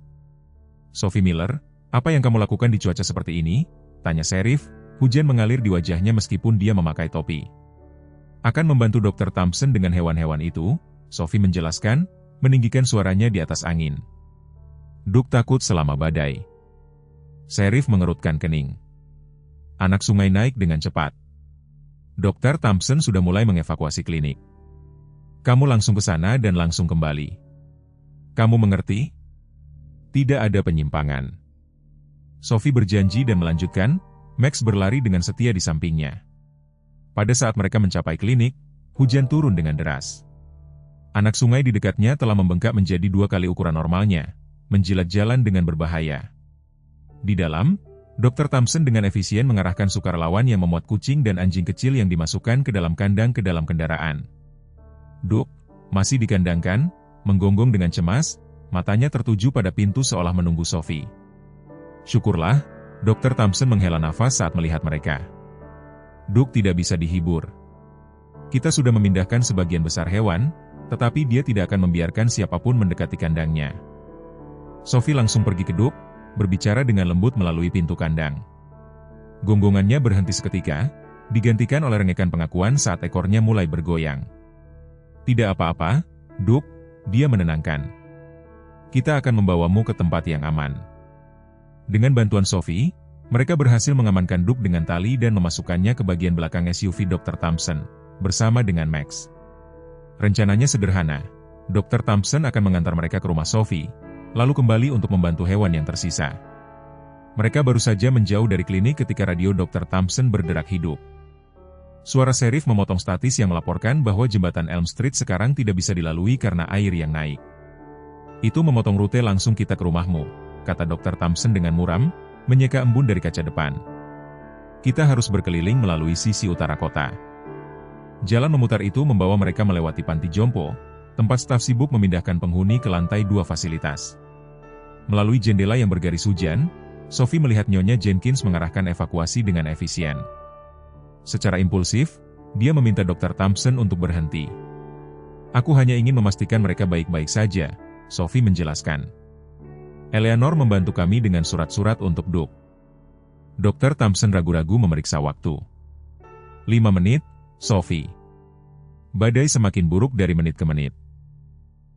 Sophie Miller, apa yang kamu lakukan di cuaca seperti ini? Tanya Sheriff, hujan mengalir di wajahnya meskipun dia memakai topi. Akan membantu Dr. Thompson dengan hewan-hewan itu, Sophie menjelaskan, meninggikan suaranya di atas angin. Duke takut selama badai. Sheriff mengerutkan kening. Anak sungai naik dengan cepat. Dr. Thompson sudah mulai mengevakuasi klinik. Kamu langsung ke sana dan langsung kembali. Kamu mengerti? Tidak ada penyimpangan. Sophie berjanji dan melanjutkan, Max berlari dengan setia di sampingnya. Pada saat mereka mencapai klinik, hujan turun dengan deras. Anak sungai di dekatnya telah membengkak menjadi 2 kali ukuran normalnya, menjilat jalan dengan berbahaya. Di dalam, Dr. Thompson dengan efisien mengarahkan sukarelawan yang memuat kucing dan anjing kecil yang dimasukkan ke dalam kandang ke dalam kendaraan. Duke, masih dikandangkan, menggonggong dengan cemas, matanya tertuju pada pintu seolah menunggu Sophie. Syukurlah, Dr. Thompson menghela nafas saat melihat mereka. Duke tidak bisa dihibur. Kita sudah memindahkan sebagian besar hewan, tetapi dia tidak akan membiarkan siapapun mendekati kandangnya. Sophie langsung pergi ke Duke, berbicara dengan lembut melalui pintu kandang. Gonggongannya berhenti seketika, digantikan oleh rengekan pengakuan saat ekornya mulai bergoyang. Tidak apa-apa, Duke, dia menenangkan. Kita akan membawamu ke tempat yang aman. Dengan bantuan Sophie, mereka berhasil mengamankan Duke dengan tali dan memasukkannya ke bagian belakang SUV Dr. Thompson, bersama dengan Max. Rencananya sederhana, Dr. Thompson akan mengantar mereka ke rumah Sophie, lalu kembali untuk membantu hewan yang tersisa. Mereka baru saja menjauh dari klinik ketika radio Dr. Thompson berderak hidup. Suara Sheriff memotong statis yang melaporkan bahwa jembatan Elm Street sekarang tidak bisa dilalui karena air yang naik. Itu memotong rute langsung kita ke rumahmu, kata Dr. Thompson dengan muram, menyeka embun dari kaca depan. Kita harus berkeliling melalui sisi utara kota. Jalan memutar itu membawa mereka melewati panti jompo, tempat staf sibuk memindahkan penghuni ke lantai 2 fasilitas. Melalui jendela yang bergaris hujan, Sophie melihat Nyonya Jenkins mengarahkan evakuasi dengan efisien. Secara impulsif, dia meminta Dr. Thompson untuk berhenti. Aku hanya ingin memastikan mereka baik-baik saja, Sophie menjelaskan. Eleanor membantu kami dengan surat-surat untuk Duke. Dr. Thompson ragu-ragu memeriksa waktu. 5 menit, Sophie. Badai semakin buruk dari menit ke menit.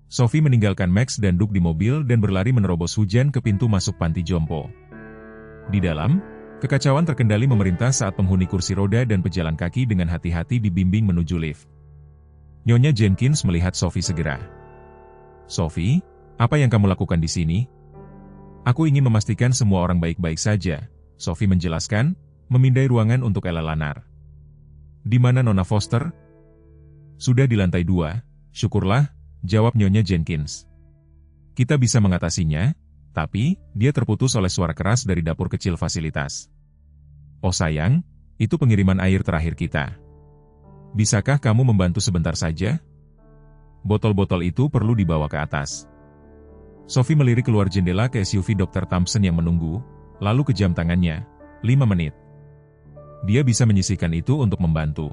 Sophie meninggalkan Max dan Duke di mobil dan berlari menerobos hujan ke pintu masuk panti jompo. Di dalam, kekacauan terkendali memerintah saat penghuni kursi roda dan pejalan kaki dengan hati-hati dibimbing menuju lift. Nyonya Jenkins melihat Sophie segera. Sophie, apa yang kamu lakukan di sini? Aku ingin memastikan semua orang baik-baik saja, Sophie menjelaskan, memindai ruangan untuk Ella Lanar. Di mana Nona Foster? Sudah di lantai 2, syukurlah, jawab Nyonya Jenkins. Kita bisa mengatasinya, tapi dia terputus oleh suara keras dari dapur kecil fasilitas. Oh sayang, itu pengiriman air terakhir kita. Bisakah kamu membantu sebentar saja? Botol-botol itu perlu dibawa ke atas. Sophie melirik keluar jendela ke SUV Dr. Thompson yang menunggu, lalu ke jam tangannya, 5 menit. Dia bisa menyisihkan itu untuk membantu.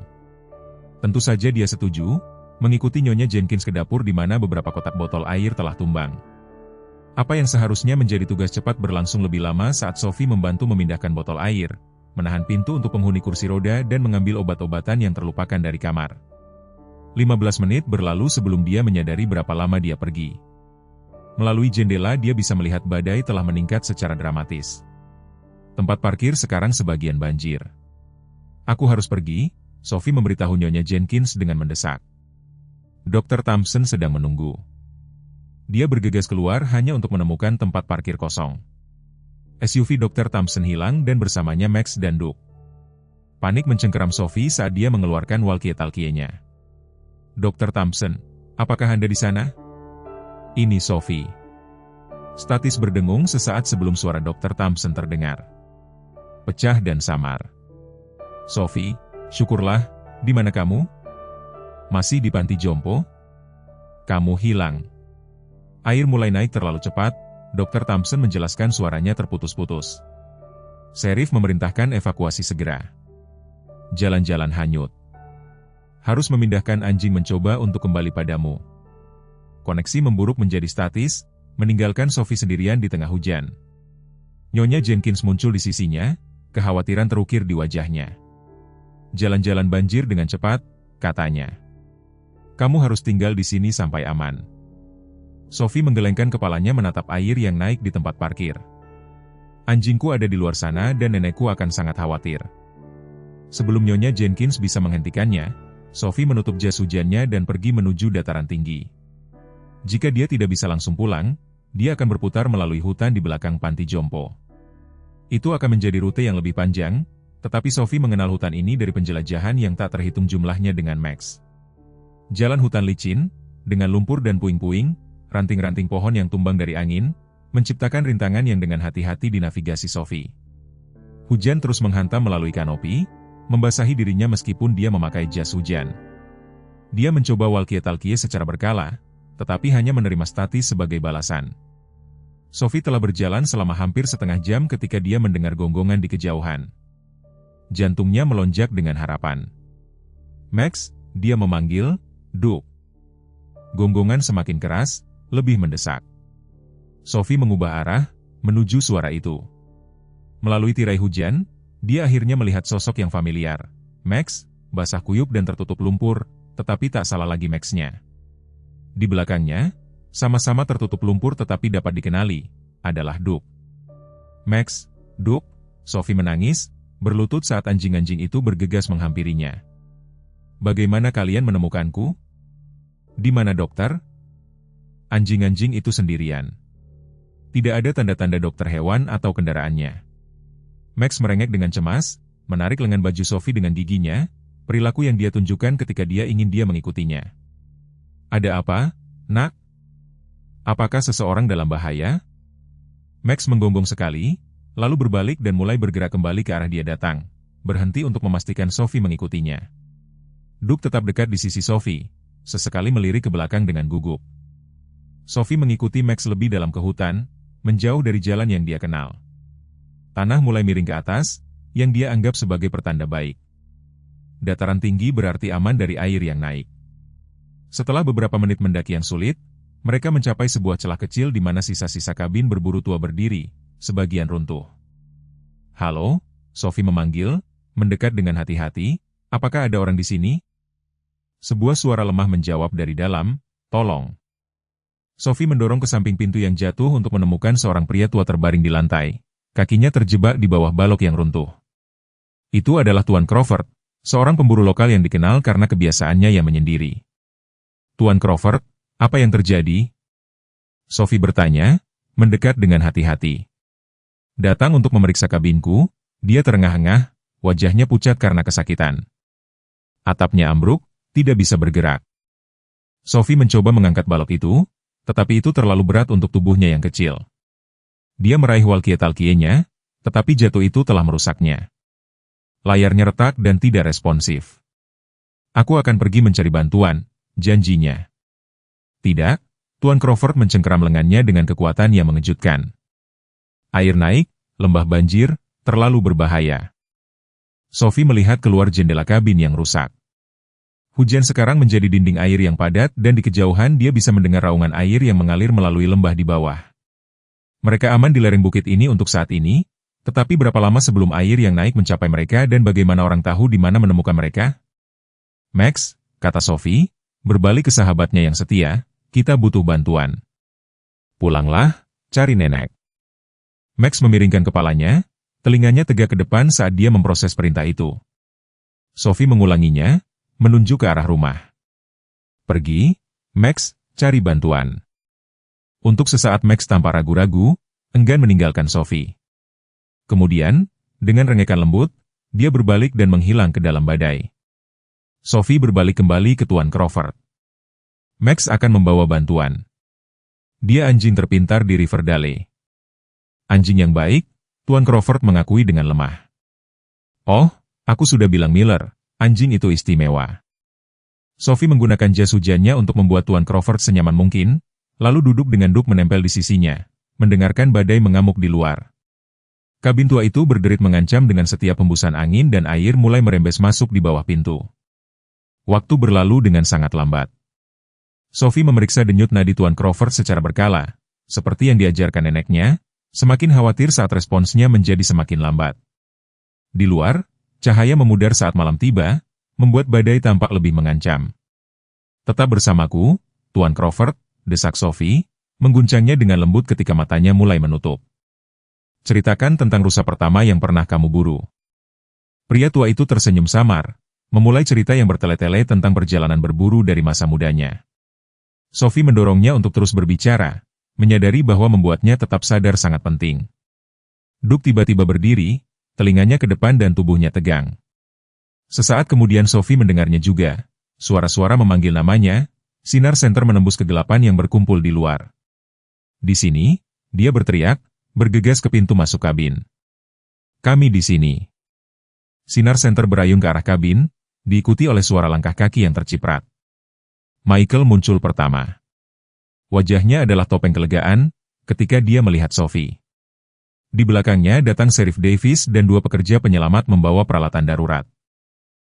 Tentu saja dia setuju, mengikuti Nyonya Jenkins ke dapur di mana beberapa kotak botol air telah tumbang. Apa yang seharusnya menjadi tugas cepat berlangsung lebih lama saat Sophie membantu memindahkan botol air, menahan pintu untuk penghuni kursi roda dan mengambil obat-obatan yang terlupakan dari kamar. 15 menit berlalu sebelum dia menyadari berapa lama dia pergi. Melalui jendela dia bisa melihat badai telah meningkat secara dramatis. Tempat parkir sekarang sebagian banjir. Aku harus pergi, Sophie memberitahu Nyonya Jenkins dengan mendesak. Dr. Thompson sedang menunggu. Dia bergegas keluar hanya untuk menemukan tempat parkir kosong. SUV Dr. Thompson hilang dan bersamanya Max dan Duke. Panik mencengkeram Sophie saat dia mengeluarkan walkie-talkie-nya. Dr. Thompson, apakah Anda di sana? Ini Sophie. Statis berdengung sesaat sebelum suara Dr. Thompson terdengar. Pecah dan samar. Sophie, syukurlah, di mana kamu? Masih di panti jompo? Kamu hilang. Air mulai naik terlalu cepat, Dr. Thompson menjelaskan suaranya terputus-putus. Sheriff memerintahkan evakuasi segera. Jalan-jalan hanyut. Harus memindahkan anjing mencoba untuk kembali padamu. Koneksi memburuk menjadi statis, meninggalkan Sophie sendirian di tengah hujan. Nyonya Jenkins muncul di sisinya, kekhawatiran terukir di wajahnya. Jalan-jalan banjir dengan cepat, katanya. Kamu harus tinggal di sini sampai aman. Sophie menggelengkan kepalanya menatap air yang naik di tempat parkir. Anjingku ada di luar sana dan nenekku akan sangat khawatir. Sebelum Nyonya Jenkins bisa menghentikannya, Sophie menutup jas hujannya dan pergi menuju dataran tinggi. Jika dia tidak bisa langsung pulang, dia akan berputar melalui hutan di belakang panti jompo. Itu akan menjadi rute yang lebih panjang, tetapi Sophie mengenal hutan ini dari penjelajahan yang tak terhitung jumlahnya dengan Max. Jalan hutan licin, dengan lumpur dan puing-puing, ranting-ranting pohon yang tumbang dari angin, menciptakan rintangan yang dengan hati-hati dinavigasi Sophie. Hujan terus menghantam melalui kanopi, membasahi dirinya meskipun dia memakai jas hujan. Dia mencoba walkie-talkie secara berkala, tetapi hanya menerima statis sebagai balasan. Sophie telah berjalan selama hampir setengah jam ketika dia mendengar gonggongan di kejauhan. Jantungnya melonjak dengan harapan. Max, dia memanggil, Duke. Gonggongan semakin keras, lebih mendesak. Sophie mengubah arah, menuju suara itu. Melalui tirai hujan, dia akhirnya melihat sosok yang familiar. Max, basah kuyup dan tertutup lumpur, tetapi tak salah lagi Max-nya. Di belakangnya, sama-sama tertutup lumpur tetapi dapat dikenali, adalah Duke. Max, Duke, Sophie menangis, berlutut saat anjing-anjing itu bergegas menghampirinya. Bagaimana kalian menemukanku? Di mana dokter? Anjing-anjing itu sendirian. Tidak ada tanda-tanda dokter hewan atau kendaraannya. Max merengek dengan cemas, menarik lengan baju Sophie dengan giginya, perilaku yang dia tunjukkan ketika dia ingin dia mengikutinya. Ada apa, nak? Apakah seseorang dalam bahaya? Max menggonggong sekali, lalu berbalik dan mulai bergerak kembali ke arah dia datang, berhenti untuk memastikan Sophie mengikutinya. Duke tetap dekat di sisi Sophie, sesekali melirik ke belakang dengan gugup. Sophie mengikuti Max lebih dalam ke hutan, menjauh dari jalan yang dia kenal. Tanah mulai miring ke atas, yang dia anggap sebagai pertanda baik. Dataran tinggi berarti aman dari air yang naik. Setelah beberapa menit mendaki yang sulit, mereka mencapai sebuah celah kecil di mana sisa-sisa kabin berburu tua berdiri, sebagian runtuh. Halo, Sophie memanggil, mendekat dengan hati-hati, apakah ada orang di sini? Sebuah suara lemah menjawab dari dalam, tolong. Sophie mendorong ke samping pintu yang jatuh untuk menemukan seorang pria tua terbaring di lantai, kakinya terjebak di bawah balok yang runtuh. Itu adalah Tuan Crawford, seorang pemburu lokal yang dikenal karena kebiasaannya yang menyendiri. Tuan Crawford, apa yang terjadi? Sophie bertanya, mendekat dengan hati-hati. Datang untuk memeriksa kabinku, dia terengah-engah, wajahnya pucat karena kesakitan. Atapnya ambruk, tidak bisa bergerak. Sophie mencoba mengangkat balok itu, tetapi itu terlalu berat untuk tubuhnya yang kecil. Dia meraih walkie-talkie-nya, tetapi jatuh itu telah merusaknya. layarnya retak dan tidak responsif. Aku akan pergi mencari bantuan, janjinya. Tidak, Tuan Crawford mencengkeram lengannya dengan kekuatan yang mengejutkan. Air naik, lembah banjir, terlalu berbahaya. Sophie melihat keluar jendela kabin yang rusak. Hujan sekarang menjadi dinding air yang padat dan di kejauhan dia bisa mendengar raungan air yang mengalir melalui lembah di bawah. Mereka aman di lereng bukit ini untuk saat ini, tetapi berapa lama sebelum air yang naik mencapai mereka dan bagaimana orang tahu di mana menemukan mereka? Max, kata Sophie, berbalik ke sahabatnya yang setia, kita butuh bantuan. Pulanglah, cari nenek. Max memiringkan kepalanya, telinganya tegak ke depan saat dia memproses perintah itu. Sophie mengulanginya, menunjuk ke arah rumah. Pergi, Max, cari bantuan. Untuk sesaat Max tanpa ragu-ragu, enggan meninggalkan Sophie. Kemudian, dengan rengekan lembut, dia berbalik dan menghilang ke dalam badai. Sophie berbalik kembali ke Tuan Crawford. Max akan membawa bantuan. Dia anjing terpintar di Riverdale. Anjing yang baik, Tuan Crawford mengakui dengan lemah. Oh, aku sudah bilang Miller, anjing itu istimewa. Sophie menggunakan jas hujannya untuk membuat Tuan Crawford senyaman mungkin, lalu duduk dengan Duke menempel di sisinya, mendengarkan badai mengamuk di luar. Kabin tua itu berderit mengancam dengan setiap hembusan angin dan air mulai merembes masuk di bawah pintu. Waktu berlalu dengan sangat lambat. Sophie memeriksa denyut nadi Tuan Crawford secara berkala, seperti yang diajarkan neneknya, semakin khawatir saat responsnya menjadi semakin lambat. Di luar, cahaya memudar saat malam tiba, membuat badai tampak lebih mengancam. Tetap bersamaku, Tuan Crawford, desak Sophie, mengguncangnya dengan lembut ketika matanya mulai menutup. Ceritakan tentang rusa pertama yang pernah kamu buru. Pria tua itu tersenyum samar, memulai cerita yang bertele-tele tentang perjalanan berburu dari masa mudanya. Sophie mendorongnya untuk terus berbicara, menyadari bahwa membuatnya tetap sadar sangat penting. Duke tiba-tiba berdiri, telinganya ke depan dan tubuhnya tegang. Sesaat kemudian Sophie mendengarnya juga, suara-suara memanggil namanya, sinar senter menembus kegelapan yang berkumpul di luar. Di sini, dia berteriak, bergegas ke pintu masuk kabin. Kami di sini. Sinar senter berayun ke arah kabin, diikuti oleh suara langkah kaki yang terciprat. Michael muncul pertama. Wajahnya adalah topeng kelegaan, ketika dia melihat Sophie. Di belakangnya datang Sheriff Davis dan dua pekerja penyelamat membawa peralatan darurat.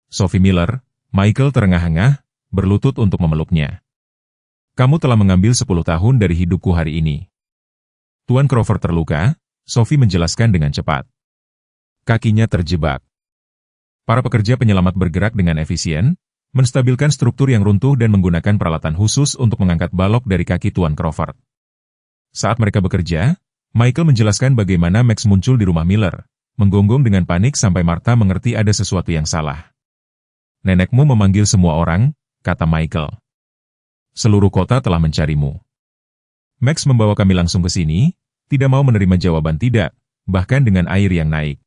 Sophie Miller, Michael terengah-engah, berlutut untuk memeluknya. Kamu telah mengambil 10 tahun dari hidupku hari ini. Tuan Crawford terluka, Sophie menjelaskan dengan cepat. Kakinya terjebak. Para pekerja penyelamat bergerak dengan efisien, menstabilkan struktur yang runtuh dan menggunakan peralatan khusus untuk mengangkat balok dari kaki Tuan Crawford. Saat mereka bekerja, Michael menjelaskan bagaimana Max muncul di rumah Miller, menggonggong dengan panik sampai Martha mengerti ada sesuatu yang salah. Nenekmu memanggil semua orang, kata Michael. Seluruh kota telah mencarimu. Max membawa kami langsung ke sini, tidak mau menerima jawaban tidak, bahkan dengan air yang naik.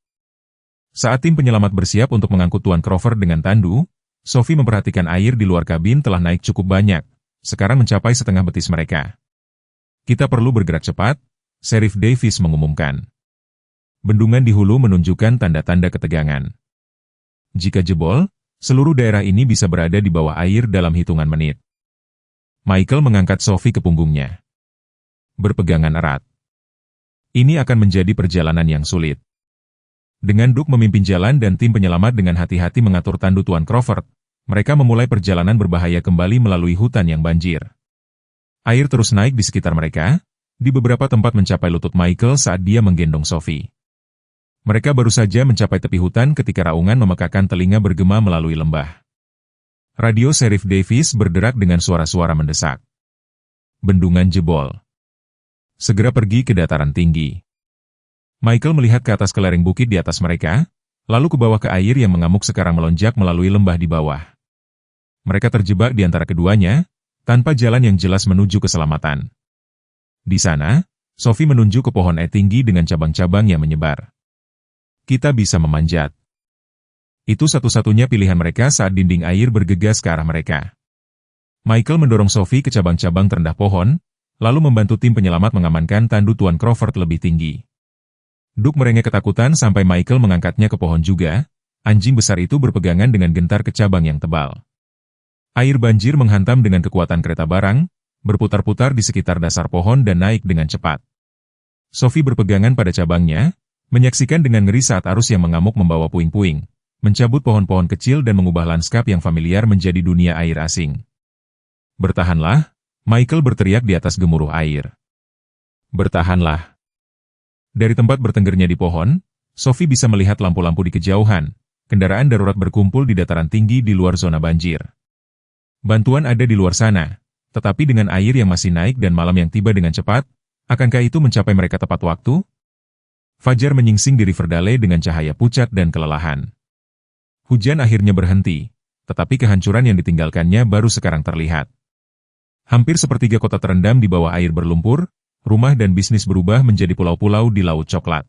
Saat tim penyelamat bersiap untuk mengangkut Tuan Crawford dengan tandu, Sophie memperhatikan air di luar kabin telah naik cukup banyak, sekarang mencapai setengah betis mereka. Kita perlu bergerak cepat, Sheriff Davis mengumumkan. Bendungan di hulu menunjukkan tanda-tanda ketegangan. Jika jebol, seluruh daerah ini bisa berada di bawah air dalam hitungan menit. Michael mengangkat Sophie ke punggungnya. Berpegangan erat. Ini akan menjadi perjalanan yang sulit. Dengan Duke memimpin jalan dan tim penyelamat dengan hati-hati mengatur tandu Tuan Crawford, mereka memulai perjalanan berbahaya kembali melalui hutan yang banjir. Air terus naik di sekitar mereka, di beberapa tempat mencapai lutut Michael saat dia menggendong Sophie. Mereka baru saja mencapai tepi hutan ketika raungan memekakan telinga bergema melalui lembah. Radio Sheriff Davis berderak dengan suara-suara mendesak. Bendungan jebol. Segera pergi ke dataran tinggi. Michael melihat ke atas ke lereng bukit di atas mereka, lalu ke bawah ke air yang mengamuk sekarang melonjak melalui lembah di bawah. Mereka terjebak di antara keduanya, tanpa jalan yang jelas menuju keselamatan. Di sana, Sophie menunjuk ke pohon tinggi dengan cabang-cabang yang menyebar. Kita bisa memanjat. Itu satu-satunya pilihan mereka saat dinding air bergegas ke arah mereka. Michael mendorong Sophie ke cabang-cabang terendah pohon, lalu membantu tim penyelamat mengamankan tandu Tuan Crawford lebih tinggi. Duke merengek ketakutan sampai Michael mengangkatnya ke pohon juga, anjing besar itu berpegangan dengan gentar ke cabang yang tebal. Air banjir menghantam dengan kekuatan kereta barang, berputar-putar di sekitar dasar pohon dan naik dengan cepat. Sophie berpegangan pada cabangnya, menyaksikan dengan ngeri saat arus yang mengamuk membawa puing-puing, mencabut pohon-pohon kecil dan mengubah lanskap yang familiar menjadi dunia air asing. "Bertahanlah," Michael berteriak di atas gemuruh air. "Bertahanlah." Dari tempat bertenggernya di pohon, Sophie bisa melihat lampu-lampu di kejauhan. Kendaraan darurat berkumpul di dataran tinggi di luar zona banjir. Bantuan ada di luar sana, tetapi dengan air yang masih naik dan malam yang tiba dengan cepat, akankah itu mencapai mereka tepat waktu? Fajar menyingsing di Riverdale dengan cahaya pucat dan kelelahan. Hujan akhirnya berhenti, tetapi kehancuran yang ditinggalkannya baru sekarang terlihat. Hampir sepertiga kota terendam di bawah air berlumpur, rumah dan bisnis berubah menjadi pulau-pulau di Laut Coklat.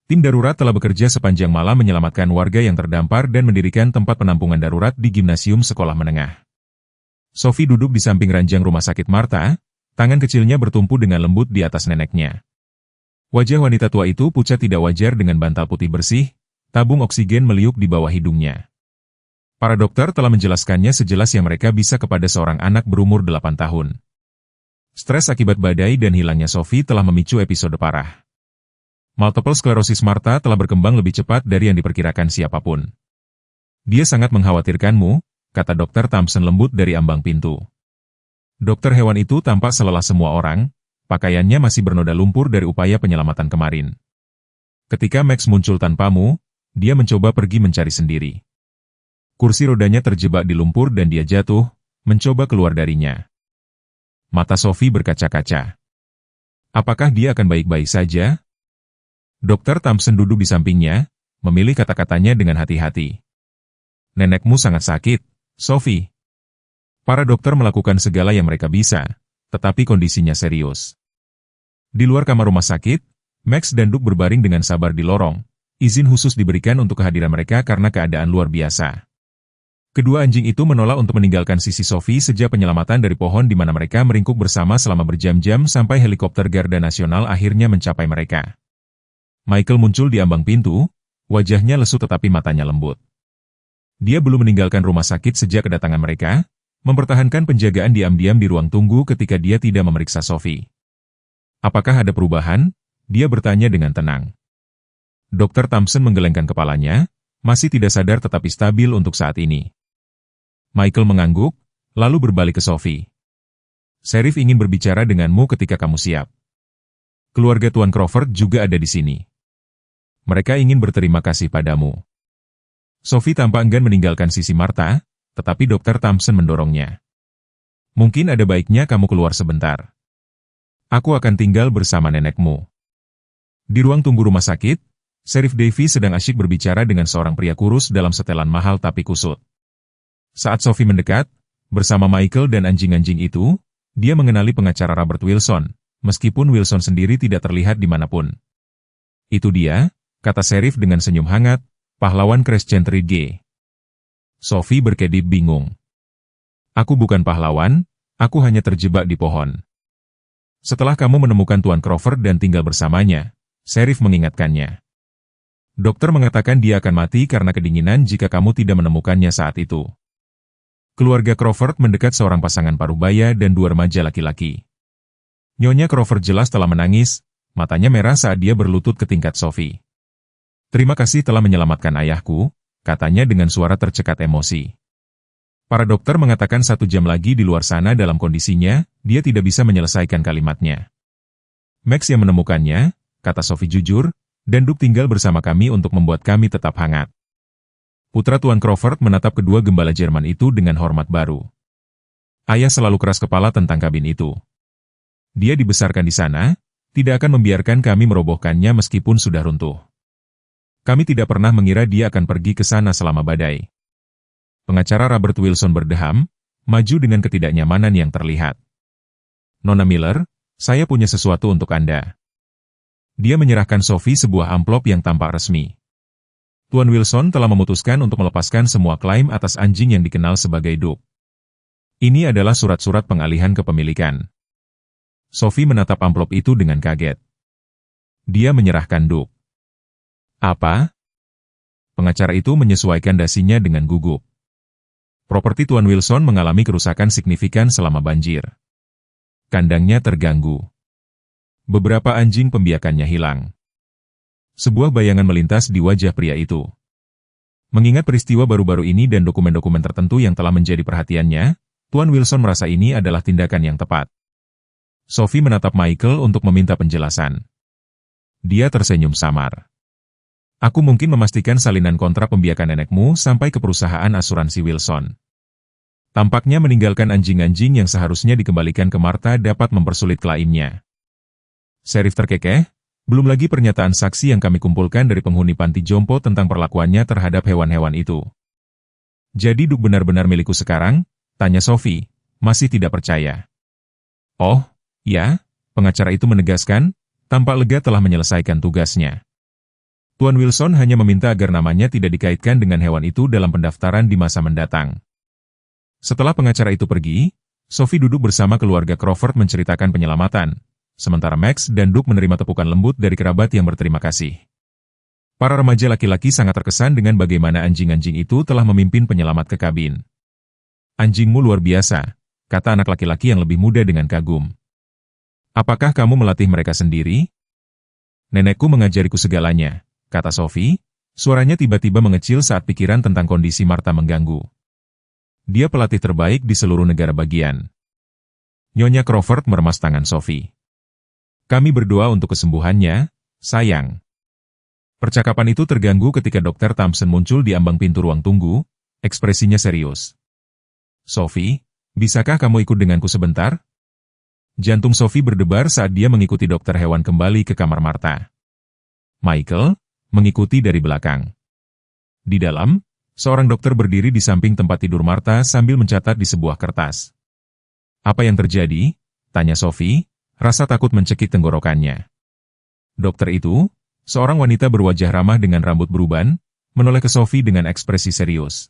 Tim darurat telah bekerja sepanjang malam menyelamatkan warga yang terdampar dan mendirikan tempat penampungan darurat di gimnasium sekolah menengah. Sophie duduk di samping ranjang rumah sakit Martha, tangan kecilnya bertumpu dengan lembut di atas neneknya. Wajah wanita tua itu pucat tidak wajar dengan bantal putih bersih, tabung oksigen meliuk di bawah hidungnya. Para dokter telah menjelaskannya sejelas yang mereka bisa kepada seorang anak berumur 8 tahun. Stres akibat badai dan hilangnya Sophie telah memicu episode parah. Multiple sklerosis Martha telah berkembang lebih cepat dari yang diperkirakan siapapun. "Dia sangat mengkhawatirkanmu," kata Dr. Thompson lembut dari ambang pintu. Dokter hewan itu tampak selelah semua orang, pakaiannya masih bernoda lumpur dari upaya penyelamatan kemarin. "Ketika Max muncul tanpamu, dia mencoba pergi mencari sendiri. Kursi rodanya terjebak di lumpur dan dia jatuh, mencoba keluar darinya." Mata Sophie berkaca-kaca. Apakah dia akan baik-baik saja? Dr. Thompson duduk di sampingnya, memilih kata-katanya dengan hati-hati. "Nenekmu sangat sakit, Sophie." Para dokter melakukan segala yang mereka bisa, tetapi kondisinya serius. Di luar kamar rumah sakit, Max dan Duke berbaring dengan sabar di lorong. Izin khusus diberikan untuk kehadiran mereka karena keadaan luar biasa. Kedua anjing itu menolak untuk meninggalkan sisi Sophie sejak penyelamatan dari pohon di mana mereka meringkuk bersama selama berjam-jam sampai helikopter Garda Nasional akhirnya mencapai mereka. Michael muncul di ambang pintu, wajahnya lesu tetapi matanya lembut. Dia belum meninggalkan rumah sakit sejak kedatangan mereka, mempertahankan penjagaan diam-diam di ruang tunggu ketika dia tidak memeriksa Sophie. "Apakah ada perubahan?" dia bertanya dengan tenang. Dr. Thompson menggelengkan kepalanya, masih tidak sadar tetapi stabil untuk saat ini. Michael mengangguk, lalu berbalik ke Sophie. "Sheriff ingin berbicara denganmu ketika kamu siap. Keluarga Tuan Crawford juga ada di sini. Mereka ingin berterima kasih padamu." Sophie tampak enggan meninggalkan sisi Martha, tetapi Dr. Thompson mendorongnya. "Mungkin ada baiknya kamu keluar sebentar. Aku akan tinggal bersama nenekmu." Di ruang tunggu rumah sakit, Sheriff Davy sedang asyik berbicara dengan seorang pria kurus dalam setelan mahal tapi kusut. Saat Sophie mendekat, bersama Michael dan anjing-anjing itu, dia mengenali pengacara Robert Wilson, meskipun Wilson sendiri tidak terlihat dimanapun. "Itu dia," kata Sheriff dengan senyum hangat, "pahlawan Crescent Ridge." Sophie berkedip bingung. "Aku bukan pahlawan, aku hanya terjebak di pohon." "Setelah kamu menemukan Tuan Crawford dan tinggal bersamanya," Sheriff mengingatkannya. "Dokter mengatakan dia akan mati karena kedinginan jika kamu tidak menemukannya saat itu." Keluarga Crawford mendekat seorang pasangan parubaya dan 2 remaja laki-laki. Nyonya Crawford jelas telah menangis, matanya merah saat dia berlutut ke tingkat Sophie. "Terima kasih telah menyelamatkan ayahku," katanya dengan suara tercekat emosi. Para dokter mengatakan 1 jam lagi di luar sana dalam kondisinya, dia tidak bisa menyelesaikan kalimatnya. "Max yang menemukannya," kata Sophie jujur, "dan Duke tinggal bersama kami untuk membuat kami tetap hangat." Putra Tuan Crawford menatap kedua gembala Jerman itu dengan hormat baru. "Ayah selalu keras kepala tentang kabin itu. Dia dibesarkan di sana, tidak akan membiarkan kami merobohkannya meskipun sudah runtuh. Kami tidak pernah mengira dia akan pergi ke sana selama badai." Pengacara Robert Wilson berdeham, maju dengan ketidaknyamanan yang terlihat. "Nona Miller, saya punya sesuatu untuk Anda." Dia menyerahkan Sophie sebuah amplop yang tampak resmi. Tuan Wilson telah memutuskan untuk melepaskan semua klaim atas anjing yang dikenal sebagai Duke. Ini adalah surat-surat pengalihan kepemilikan. Sophie menatap amplop itu dengan kaget. Dia menyerahkan Duke. "Apa?" Pengacara itu menyesuaikan dasinya dengan gugup. Properti Tuan Wilson mengalami kerusakan signifikan selama banjir. Kandangnya terganggu. Beberapa anjing pembiakannya hilang. Sebuah bayangan melintas di wajah pria itu. Mengingat peristiwa baru-baru ini dan dokumen-dokumen tertentu yang telah menjadi perhatiannya, Tuan Wilson merasa ini adalah tindakan yang tepat. Sophie menatap Michael untuk meminta penjelasan. Dia tersenyum samar. Aku mungkin memastikan salinan kontrak pembiakan nenekmu sampai ke perusahaan asuransi Wilson. Tampaknya meninggalkan anjing-anjing yang seharusnya dikembalikan ke Martha dapat mempersulit klaimnya. Sheriff terkekeh. Belum lagi pernyataan saksi yang kami kumpulkan dari penghuni panti jompo tentang perlakuannya terhadap hewan-hewan itu. Jadi Duk benar-benar milikku sekarang? Tanya Sophie, masih tidak percaya. Oh, ya, pengacara itu menegaskan, tampak lega telah menyelesaikan tugasnya. Tuan Wilson hanya meminta agar namanya tidak dikaitkan dengan hewan itu dalam pendaftaran di masa mendatang. Setelah pengacara itu pergi, Sophie duduk bersama keluarga Crawford menceritakan penyelamatan. Sementara Max dan Duke menerima tepukan lembut dari kerabat yang berterima kasih. Para remaja laki-laki sangat terkesan dengan bagaimana anjing-anjing itu telah memimpin penyelamat ke kabin. Anjingmu luar biasa, kata anak laki-laki yang lebih muda dengan kagum. Apakah kamu melatih mereka sendiri? Nenekku mengajariku segalanya, kata Sophie, suaranya tiba-tiba mengecil saat pikiran tentang kondisi Martha mengganggu. Dia pelatih terbaik di seluruh negara bagian. Nyonya Crawford meremas tangan Sophie. Kami berdoa untuk kesembuhannya, sayang. Percakapan itu terganggu ketika Dr. Thompson muncul di ambang pintu ruang tunggu, ekspresinya serius. Sophie, bisakah kamu ikut denganku sebentar? Jantung Sophie berdebar saat dia mengikuti dokter hewan kembali ke kamar Martha. Michael, mengikuti dari belakang. Di dalam, seorang dokter berdiri di samping tempat tidur Martha sambil mencatat di sebuah kertas. Apa yang terjadi? Tanya Sophie. Rasa takut mencekik tenggorokannya. Dokter itu, seorang wanita berwajah ramah dengan rambut beruban, menoleh ke Sophie dengan ekspresi serius.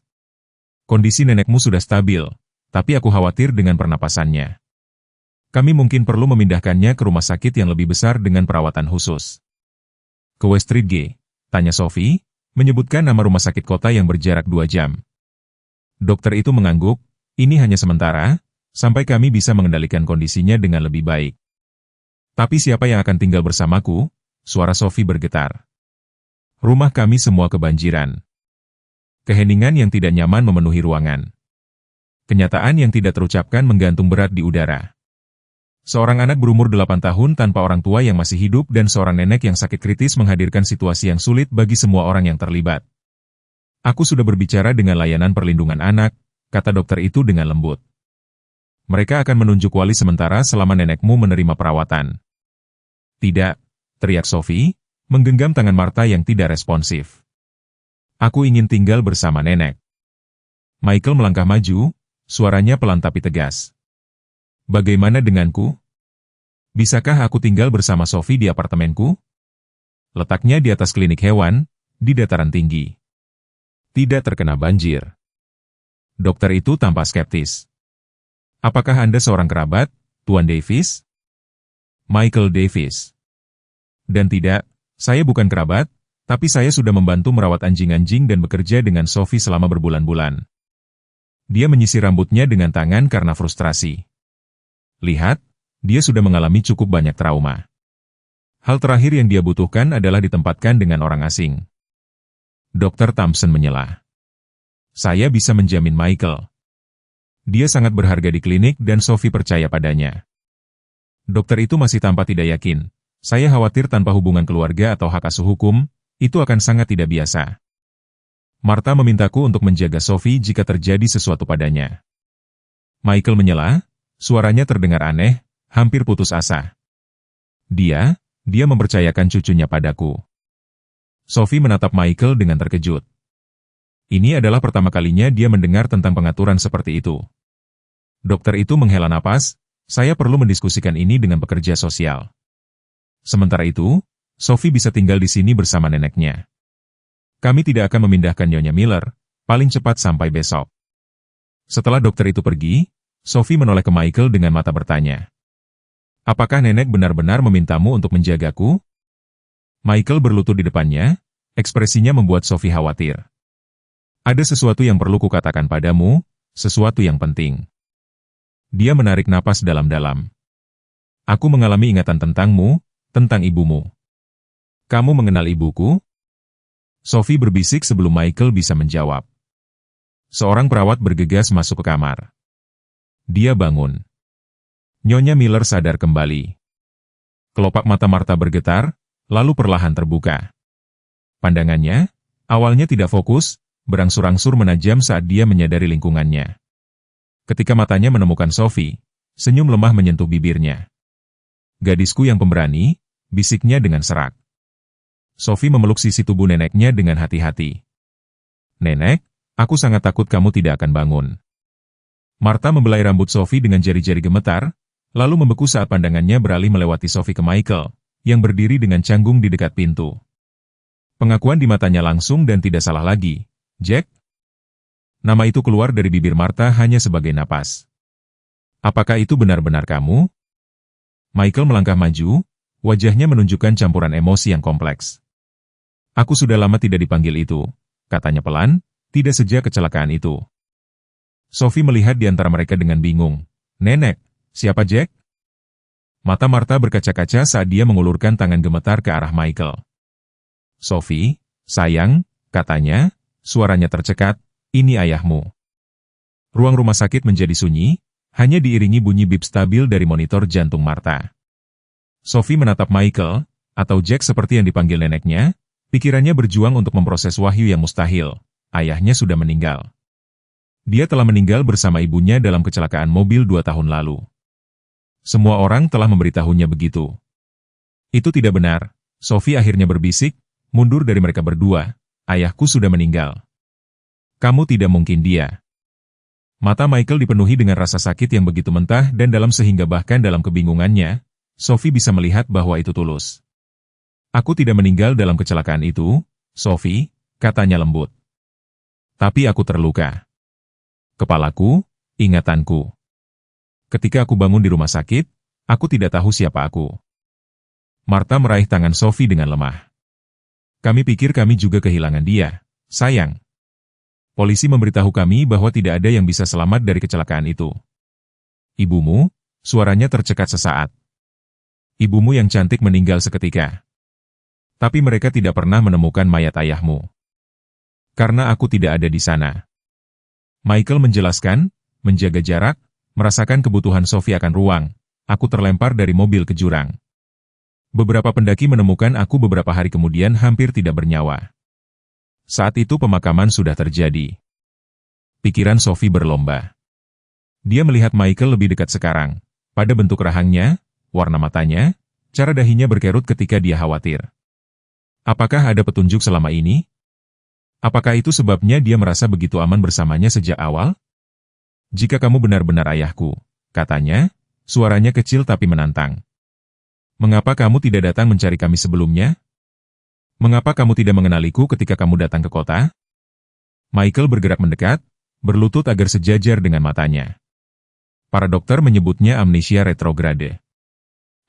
Kondisi nenekmu sudah stabil, tapi aku khawatir dengan pernapasannya. Kami mungkin perlu memindahkannya ke rumah sakit yang lebih besar dengan perawatan khusus. Ke West Street G, tanya Sophie, menyebutkan nama rumah sakit kota yang berjarak 2 jam. Dokter itu mengangguk, ini hanya sementara, sampai kami bisa mengendalikan kondisinya dengan lebih baik. Tapi siapa yang akan tinggal bersamaku? Suara Sophie bergetar. Rumah kami semua kebanjiran. Keheningan yang tidak nyaman memenuhi ruangan. Kenyataan yang tidak terucapkan menggantung berat di udara. Seorang anak berumur 8 tahun tanpa orang tua yang masih hidup dan seorang nenek yang sakit kritis menghadirkan situasi yang sulit bagi semua orang yang terlibat. Aku sudah berbicara dengan layanan perlindungan anak, kata dokter itu dengan lembut. Mereka akan menunjuk wali sementara selama nenekmu menerima perawatan. Tidak, teriak Sophie, menggenggam tangan Martha yang tidak responsif. Aku ingin tinggal bersama nenek. Michael melangkah maju, suaranya pelan tapi tegas. Bagaimana denganku? Bisakah aku tinggal bersama Sophie di apartemenku? Letaknya di atas klinik hewan, di dataran tinggi. Tidak terkena banjir. Dokter itu tampak skeptis. Apakah Anda seorang kerabat, Tuan Davis? Michael Davis. Dan tidak, saya bukan kerabat, tapi saya sudah membantu merawat anjing-anjing dan bekerja dengan Sophie selama berbulan-bulan. Dia menyisir rambutnya dengan tangan karena frustrasi. Lihat, dia sudah mengalami cukup banyak trauma. Hal terakhir yang dia butuhkan adalah ditempatkan dengan orang asing. Dr. Thompson menyela. Saya bisa menjamin Michael. Dia sangat berharga di klinik dan Sophie percaya padanya. Dokter itu masih tampak tidak yakin. Saya khawatir tanpa hubungan keluarga atau hak asuh hukum, itu akan sangat tidak biasa. Martha memintaku untuk menjaga Sophie jika terjadi sesuatu padanya. Michael menyela, suaranya terdengar aneh, hampir putus asa. Dia mempercayakan cucunya padaku. Sophie menatap Michael dengan terkejut. Ini adalah pertama kalinya dia mendengar tentang pengaturan seperti itu. Dokter itu menghela napas, saya perlu mendiskusikan ini dengan pekerja sosial. Sementara itu, Sophie bisa tinggal di sini bersama neneknya. Kami tidak akan memindahkan Nyonya Miller, paling cepat sampai besok. Setelah dokter itu pergi, Sophie menoleh ke Michael dengan mata bertanya. Apakah nenek benar-benar memintamu untuk menjagaku? Michael berlutut di depannya, Ekspresinya membuat Sophie khawatir. Ada sesuatu yang perlu kukatakan padamu, sesuatu yang penting. Dia menarik napas dalam-dalam. Aku mengalami ingatan tentangmu, tentang ibumu. Kamu mengenal ibuku? Sophie berbisik sebelum Michael bisa menjawab. Seorang perawat bergegas masuk ke kamar. Dia bangun. Nyonya Miller sadar kembali. Kelopak mata Martha bergetar, lalu perlahan terbuka. Pandangannya, awalnya tidak fokus, berangsur-angsur menajam saat dia menyadari lingkungannya. Ketika matanya menemukan Sophie, senyum lemah menyentuh bibirnya. Gadisku yang pemberani, bisiknya dengan serak. Sophie memeluk sisi tubuh neneknya dengan hati-hati. Nenek, aku sangat takut kamu tidak akan bangun. Martha membelai rambut Sophie dengan jari-jari gemetar, lalu membeku saat pandangannya beralih melewati Sophie ke Michael, yang berdiri dengan canggung di dekat pintu. Pengakuan di matanya langsung dan tidak salah lagi. Jack? Nama itu keluar dari bibir Martha hanya sebagai napas. Apakah itu benar-benar kamu? Michael melangkah maju, wajahnya menunjukkan campuran emosi yang kompleks. Aku sudah lama tidak dipanggil itu, katanya pelan, tidak sejak kecelakaan itu. Sophie melihat di antara mereka dengan bingung. Nenek, siapa Jack? Mata Martha berkaca-kaca saat dia mengulurkan tangan gemetar ke arah Michael. Sophie, sayang, katanya, suaranya tercekat, ini ayahmu. Ruang rumah sakit menjadi sunyi, hanya diiringi bunyi bip stabil dari monitor jantung Martha. Sophie menatap Michael, atau Jack seperti yang dipanggil neneknya, pikirannya berjuang untuk memproses wahyu yang mustahil. Ayahnya sudah meninggal. Dia telah meninggal bersama ibunya dalam kecelakaan mobil 2 tahun lalu. Semua orang telah memberitahunya begitu. Itu tidak benar, Sophie akhirnya berbisik, mundur dari mereka berdua. Ayahku sudah meninggal. Kamu tidak mungkin dia. Mata Michael dipenuhi dengan rasa sakit yang begitu mentah dan dalam sehingga bahkan dalam kebingungannya, Sophie bisa melihat bahwa itu tulus. Aku tidak meninggal dalam kecelakaan itu, Sophie, katanya lembut. Tapi aku terluka. Kepalaku, ingatanku. Ketika aku bangun di rumah sakit, aku tidak tahu siapa aku. Martha meraih tangan Sophie dengan lemah. Kami pikir kami juga kehilangan dia, sayang. Polisi memberitahu kami bahwa tidak ada yang bisa selamat dari kecelakaan itu. Ibumu, suaranya tercekat sesaat. Ibumu yang cantik meninggal seketika. Tapi mereka tidak pernah menemukan mayat ayahmu. Karena aku tidak ada di sana. Michael menjelaskan, menjaga jarak, merasakan kebutuhan Sophie akan ruang. Aku terlempar dari mobil ke jurang. Beberapa pendaki menemukan aku beberapa hari kemudian hampir tidak bernyawa. Saat itu pemakaman sudah terjadi. Pikiran Sophie berlomba. Dia melihat Michael lebih dekat sekarang. Pada bentuk rahangnya, warna matanya, cara dahinya berkerut ketika dia khawatir. Apakah ada petunjuk selama ini? Apakah itu sebabnya dia merasa begitu aman bersamanya sejak awal? Jika kamu benar-benar ayahku, katanya, suaranya kecil tapi menantang. Mengapa kamu tidak datang mencari kami sebelumnya? Mengapa kamu tidak mengenaliku ketika kamu datang ke kota? Michael bergerak mendekat, berlutut agar sejajar dengan matanya. Para dokter menyebutnya amnesia retrograde.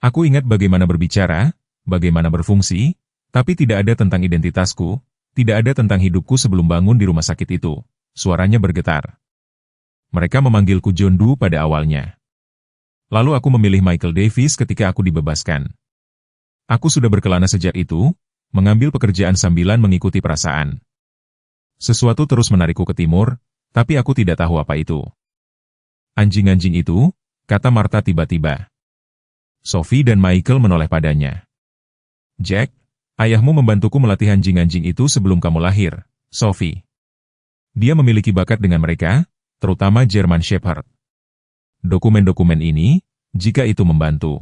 Aku ingat bagaimana berbicara, bagaimana berfungsi, tapi tidak ada tentang identitasku, tidak ada tentang hidupku sebelum bangun di rumah sakit itu. Suaranya bergetar. Mereka memanggilku John Doe pada awalnya. Lalu aku memilih Michael Davis ketika aku dibebaskan. Aku sudah berkelana sejak itu, mengambil pekerjaan sambilan mengikuti perasaan. Sesuatu terus menarikku ke timur, tapi aku tidak tahu apa itu. Anjing-anjing itu, kata Martha tiba-tiba. Sophie dan Michael menoleh padanya. Jack, ayahmu membantuku melatih anjing-anjing itu sebelum kamu lahir, Sophie. Dia memiliki bakat dengan mereka, terutama German Shepherd. Dokumen-dokumen ini, jika itu membantu.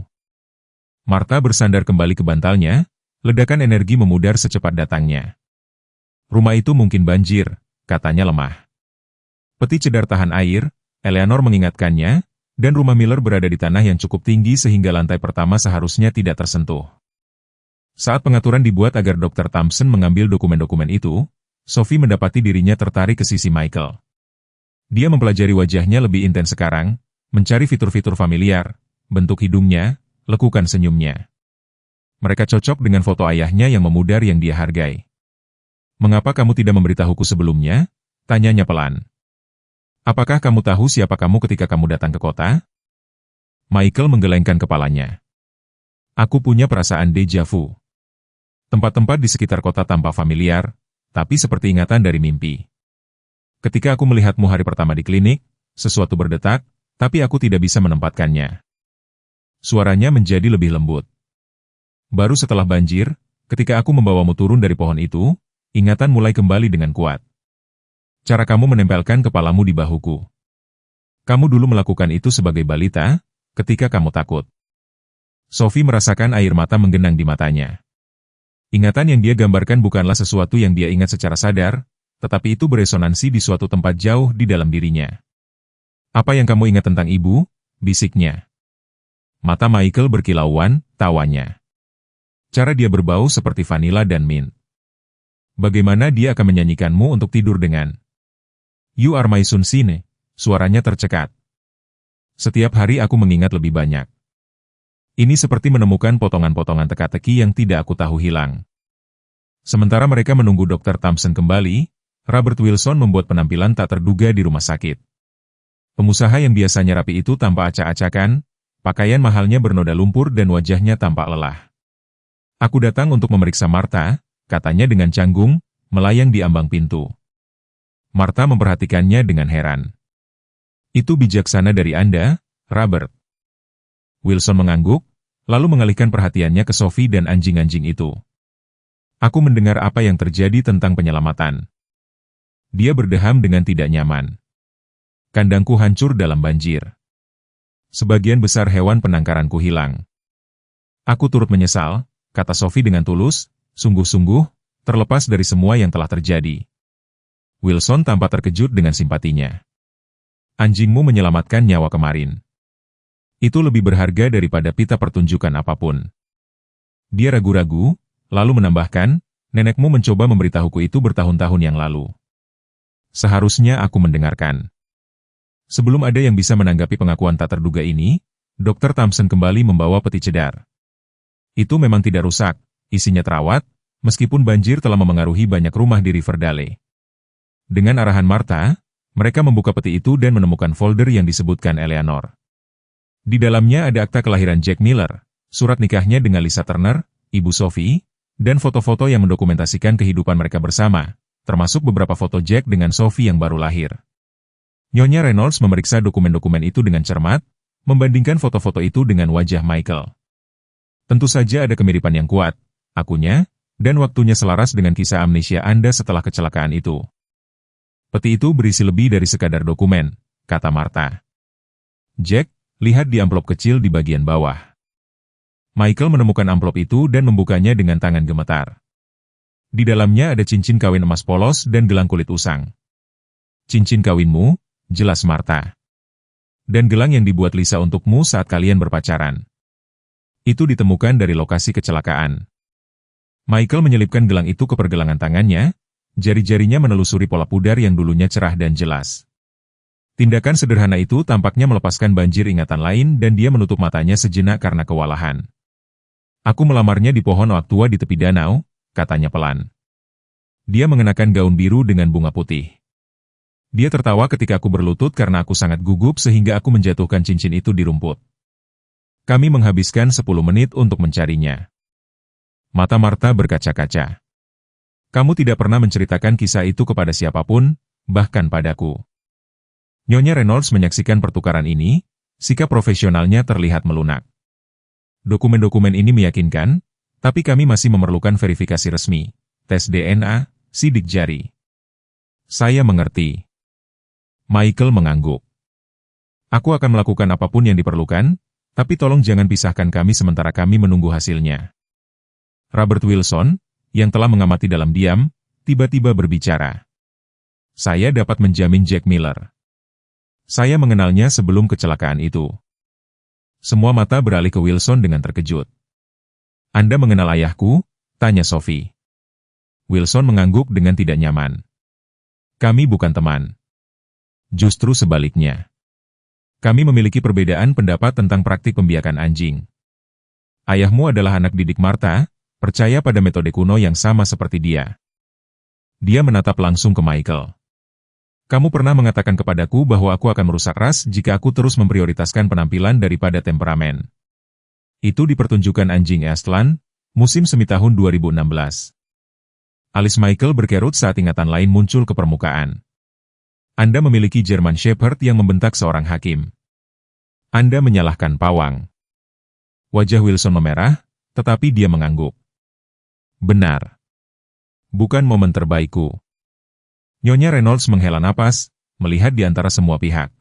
Martha bersandar kembali ke bantalnya, ledakan energi memudar secepat datangnya. Rumah itu mungkin banjir, katanya lemah. Peti cedar tahan air, Eleanor mengingatkannya, dan rumah Miller berada di tanah yang cukup tinggi sehingga lantai pertama seharusnya tidak tersentuh. Saat pengaturan dibuat agar Dr. Thompson mengambil dokumen-dokumen itu, Sophie mendapati dirinya tertarik ke sisi Michael. Dia mempelajari wajahnya lebih intens sekarang, mencari fitur-fitur familiar, bentuk hidungnya, lekukan senyumnya. Mereka cocok dengan foto ayahnya yang memudar yang dia hargai. Mengapa kamu tidak memberitahuku sebelumnya? Tanyanya pelan. Apakah kamu tahu siapa kamu ketika kamu datang ke kota? Michael menggelengkan kepalanya. Aku punya perasaan deja vu. Tempat-tempat di sekitar kota tampak familiar, tapi seperti ingatan dari mimpi. Ketika aku melihatmu hari pertama di klinik, sesuatu berdetak, tapi aku tidak bisa menempatkannya. Suaranya menjadi lebih lembut. Baru setelah banjir, ketika aku membawamu turun dari pohon itu, ingatan mulai kembali dengan kuat. Cara kamu menempelkan kepalamu di bahuku. Kamu dulu melakukan itu sebagai balita, ketika kamu takut. Sophie merasakan air mata menggenang di matanya. Ingatan yang dia gambarkan bukanlah sesuatu yang dia ingat secara sadar, tetapi itu beresonansi di suatu tempat jauh di dalam dirinya. Apa yang kamu ingat tentang ibu? Bisiknya. Mata Michael berkilauan, tawanya. Cara dia berbau seperti vanila dan mint. Bagaimana dia akan menyanyikanmu untuk tidur dengan You are my sunshine, suaranya tercekat. Setiap hari aku mengingat lebih banyak. Ini seperti menemukan potongan-potongan teka-teki yang tidak aku tahu hilang. Sementara mereka menunggu Dr. Thompson kembali, Robert Wilson membuat penampilan tak terduga di rumah sakit. Pengusaha yang biasanya rapi itu tampak acak-acakan, pakaian mahalnya bernoda lumpur dan wajahnya tampak lelah. Aku datang untuk memeriksa Martha, katanya dengan canggung, melayang di ambang pintu. Martha memperhatikannya dengan heran. Itu bijaksana dari Anda, Robert. Wilson mengangguk, lalu mengalihkan perhatiannya ke Sophie dan anjing-anjing itu. Aku mendengar apa yang terjadi tentang penyelamatan. Dia berdeham dengan tidak nyaman. Kandangku hancur dalam banjir. Sebagian besar hewan penangkaranku hilang. Aku turut menyesal, kata Sophie dengan tulus, sungguh-sungguh, terlepas dari semua yang telah terjadi. Wilson tampak terkejut dengan simpatinya. Anjingmu menyelamatkan nyawa kemarin. Itu lebih berharga daripada pita pertunjukan apapun. Dia ragu-ragu, lalu menambahkan, nenekmu mencoba memberitahuku itu bertahun-tahun yang lalu. Seharusnya aku mendengarkan. Sebelum ada yang bisa menanggapi pengakuan tak terduga ini, Dr. Thompson kembali membawa peti cedar. Itu memang tidak rusak, isinya terawat, meskipun banjir telah memengaruhi banyak rumah di Riverdale. Dengan arahan Martha, mereka membuka peti itu dan menemukan folder yang disebutkan Eleanor. Di dalamnya ada akta kelahiran Jack Miller, surat nikahnya dengan Lisa Turner, ibu Sophie, dan foto-foto yang mendokumentasikan kehidupan mereka bersama, termasuk beberapa foto Jack dengan Sophie yang baru lahir. Nyonya Reynolds memeriksa dokumen-dokumen itu dengan cermat, membandingkan foto-foto itu dengan wajah Michael. Tentu saja ada kemiripan yang kuat, akunya, dan waktunya selaras dengan kisah amnesia Anda setelah kecelakaan itu. Peti itu berisi lebih dari sekadar dokumen, kata Martha. Jack, lihat di amplop kecil di bagian bawah. Michael menemukan amplop itu dan membukanya dengan tangan gemetar. Di dalamnya ada cincin kawin emas polos dan gelang kulit usang. Cincin kawinmu, jelas Martha. Dan gelang yang dibuat Lisa untukmu saat kalian berpacaran. Itu ditemukan dari lokasi kecelakaan. Michael menyelipkan gelang itu ke pergelangan tangannya, jari-jarinya menelusuri pola pudar yang dulunya cerah dan jelas. Tindakan sederhana itu tampaknya melepaskan banjir ingatan lain dan dia menutup matanya sejenak karena kewalahan. Aku melamarnya di pohon oak tua di tepi danau, katanya pelan. Dia mengenakan gaun biru dengan bunga putih. Dia tertawa ketika aku berlutut karena aku sangat gugup sehingga aku menjatuhkan cincin itu di rumput. Kami menghabiskan 10 menit untuk mencarinya. Mata Martha berkaca-kaca. Kamu tidak pernah menceritakan kisah itu kepada siapapun, bahkan padaku. Nyonya Reynolds menyaksikan pertukaran ini, sikap profesionalnya terlihat melunak. Dokumen-dokumen ini meyakinkan, tapi kami masih memerlukan verifikasi resmi, tes DNA, sidik jari. Saya mengerti. Michael mengangguk. Aku akan melakukan apapun yang diperlukan, tapi tolong jangan pisahkan kami sementara kami menunggu hasilnya. Robert Wilson, yang telah mengamati dalam diam, tiba-tiba berbicara. Saya dapat menjamin Jack Miller. Saya mengenalnya sebelum kecelakaan itu. Semua mata beralih ke Wilson dengan terkejut. Anda mengenal ayahku? Tanya Sophie. Wilson mengangguk dengan tidak nyaman. Kami bukan teman. Justru sebaliknya. Kami memiliki perbedaan pendapat tentang praktik pembiakan anjing. Ayahmu adalah anak didik Martha, percaya pada metode kuno yang sama seperti dia. Dia menatap langsung ke Michael. Kamu pernah mengatakan kepadaku bahwa aku akan merusak ras jika aku terus memprioritaskan penampilan daripada temperamen. Itu dipertunjukkan anjing Eastland, musim semi tahun 2016. Alis Michael berkerut saat ingatan lain muncul ke permukaan. Anda memiliki German Shepherd yang membentak seorang hakim. Anda menyalahkan pawang. Wajah Wilson memerah, tetapi dia mengangguk. Benar. Bukan momen terbaikku. Nyonya Reynolds menghela napas, melihat di antara semua pihak.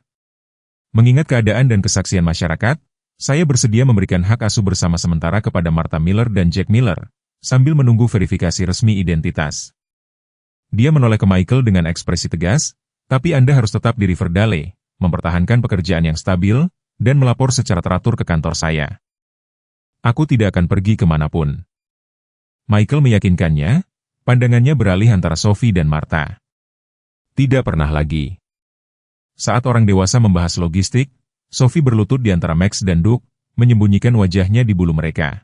Mengingat keadaan dan kesaksian masyarakat, saya bersedia memberikan hak asuh bersama sementara kepada Martha Miller dan Jack Miller, sambil menunggu verifikasi resmi identitas. Dia menoleh ke Michael dengan ekspresi tegas, tapi Anda harus tetap di Riverdale, mempertahankan pekerjaan yang stabil, dan melapor secara teratur ke kantor saya. Aku tidak akan pergi kemanapun. Michael meyakinkannya, pandangannya beralih antara Sophie dan Martha. Tidak pernah lagi. Saat orang dewasa membahas logistik, Sophie berlutut di antara Max dan Duke, menyembunyikan wajahnya di bulu mereka.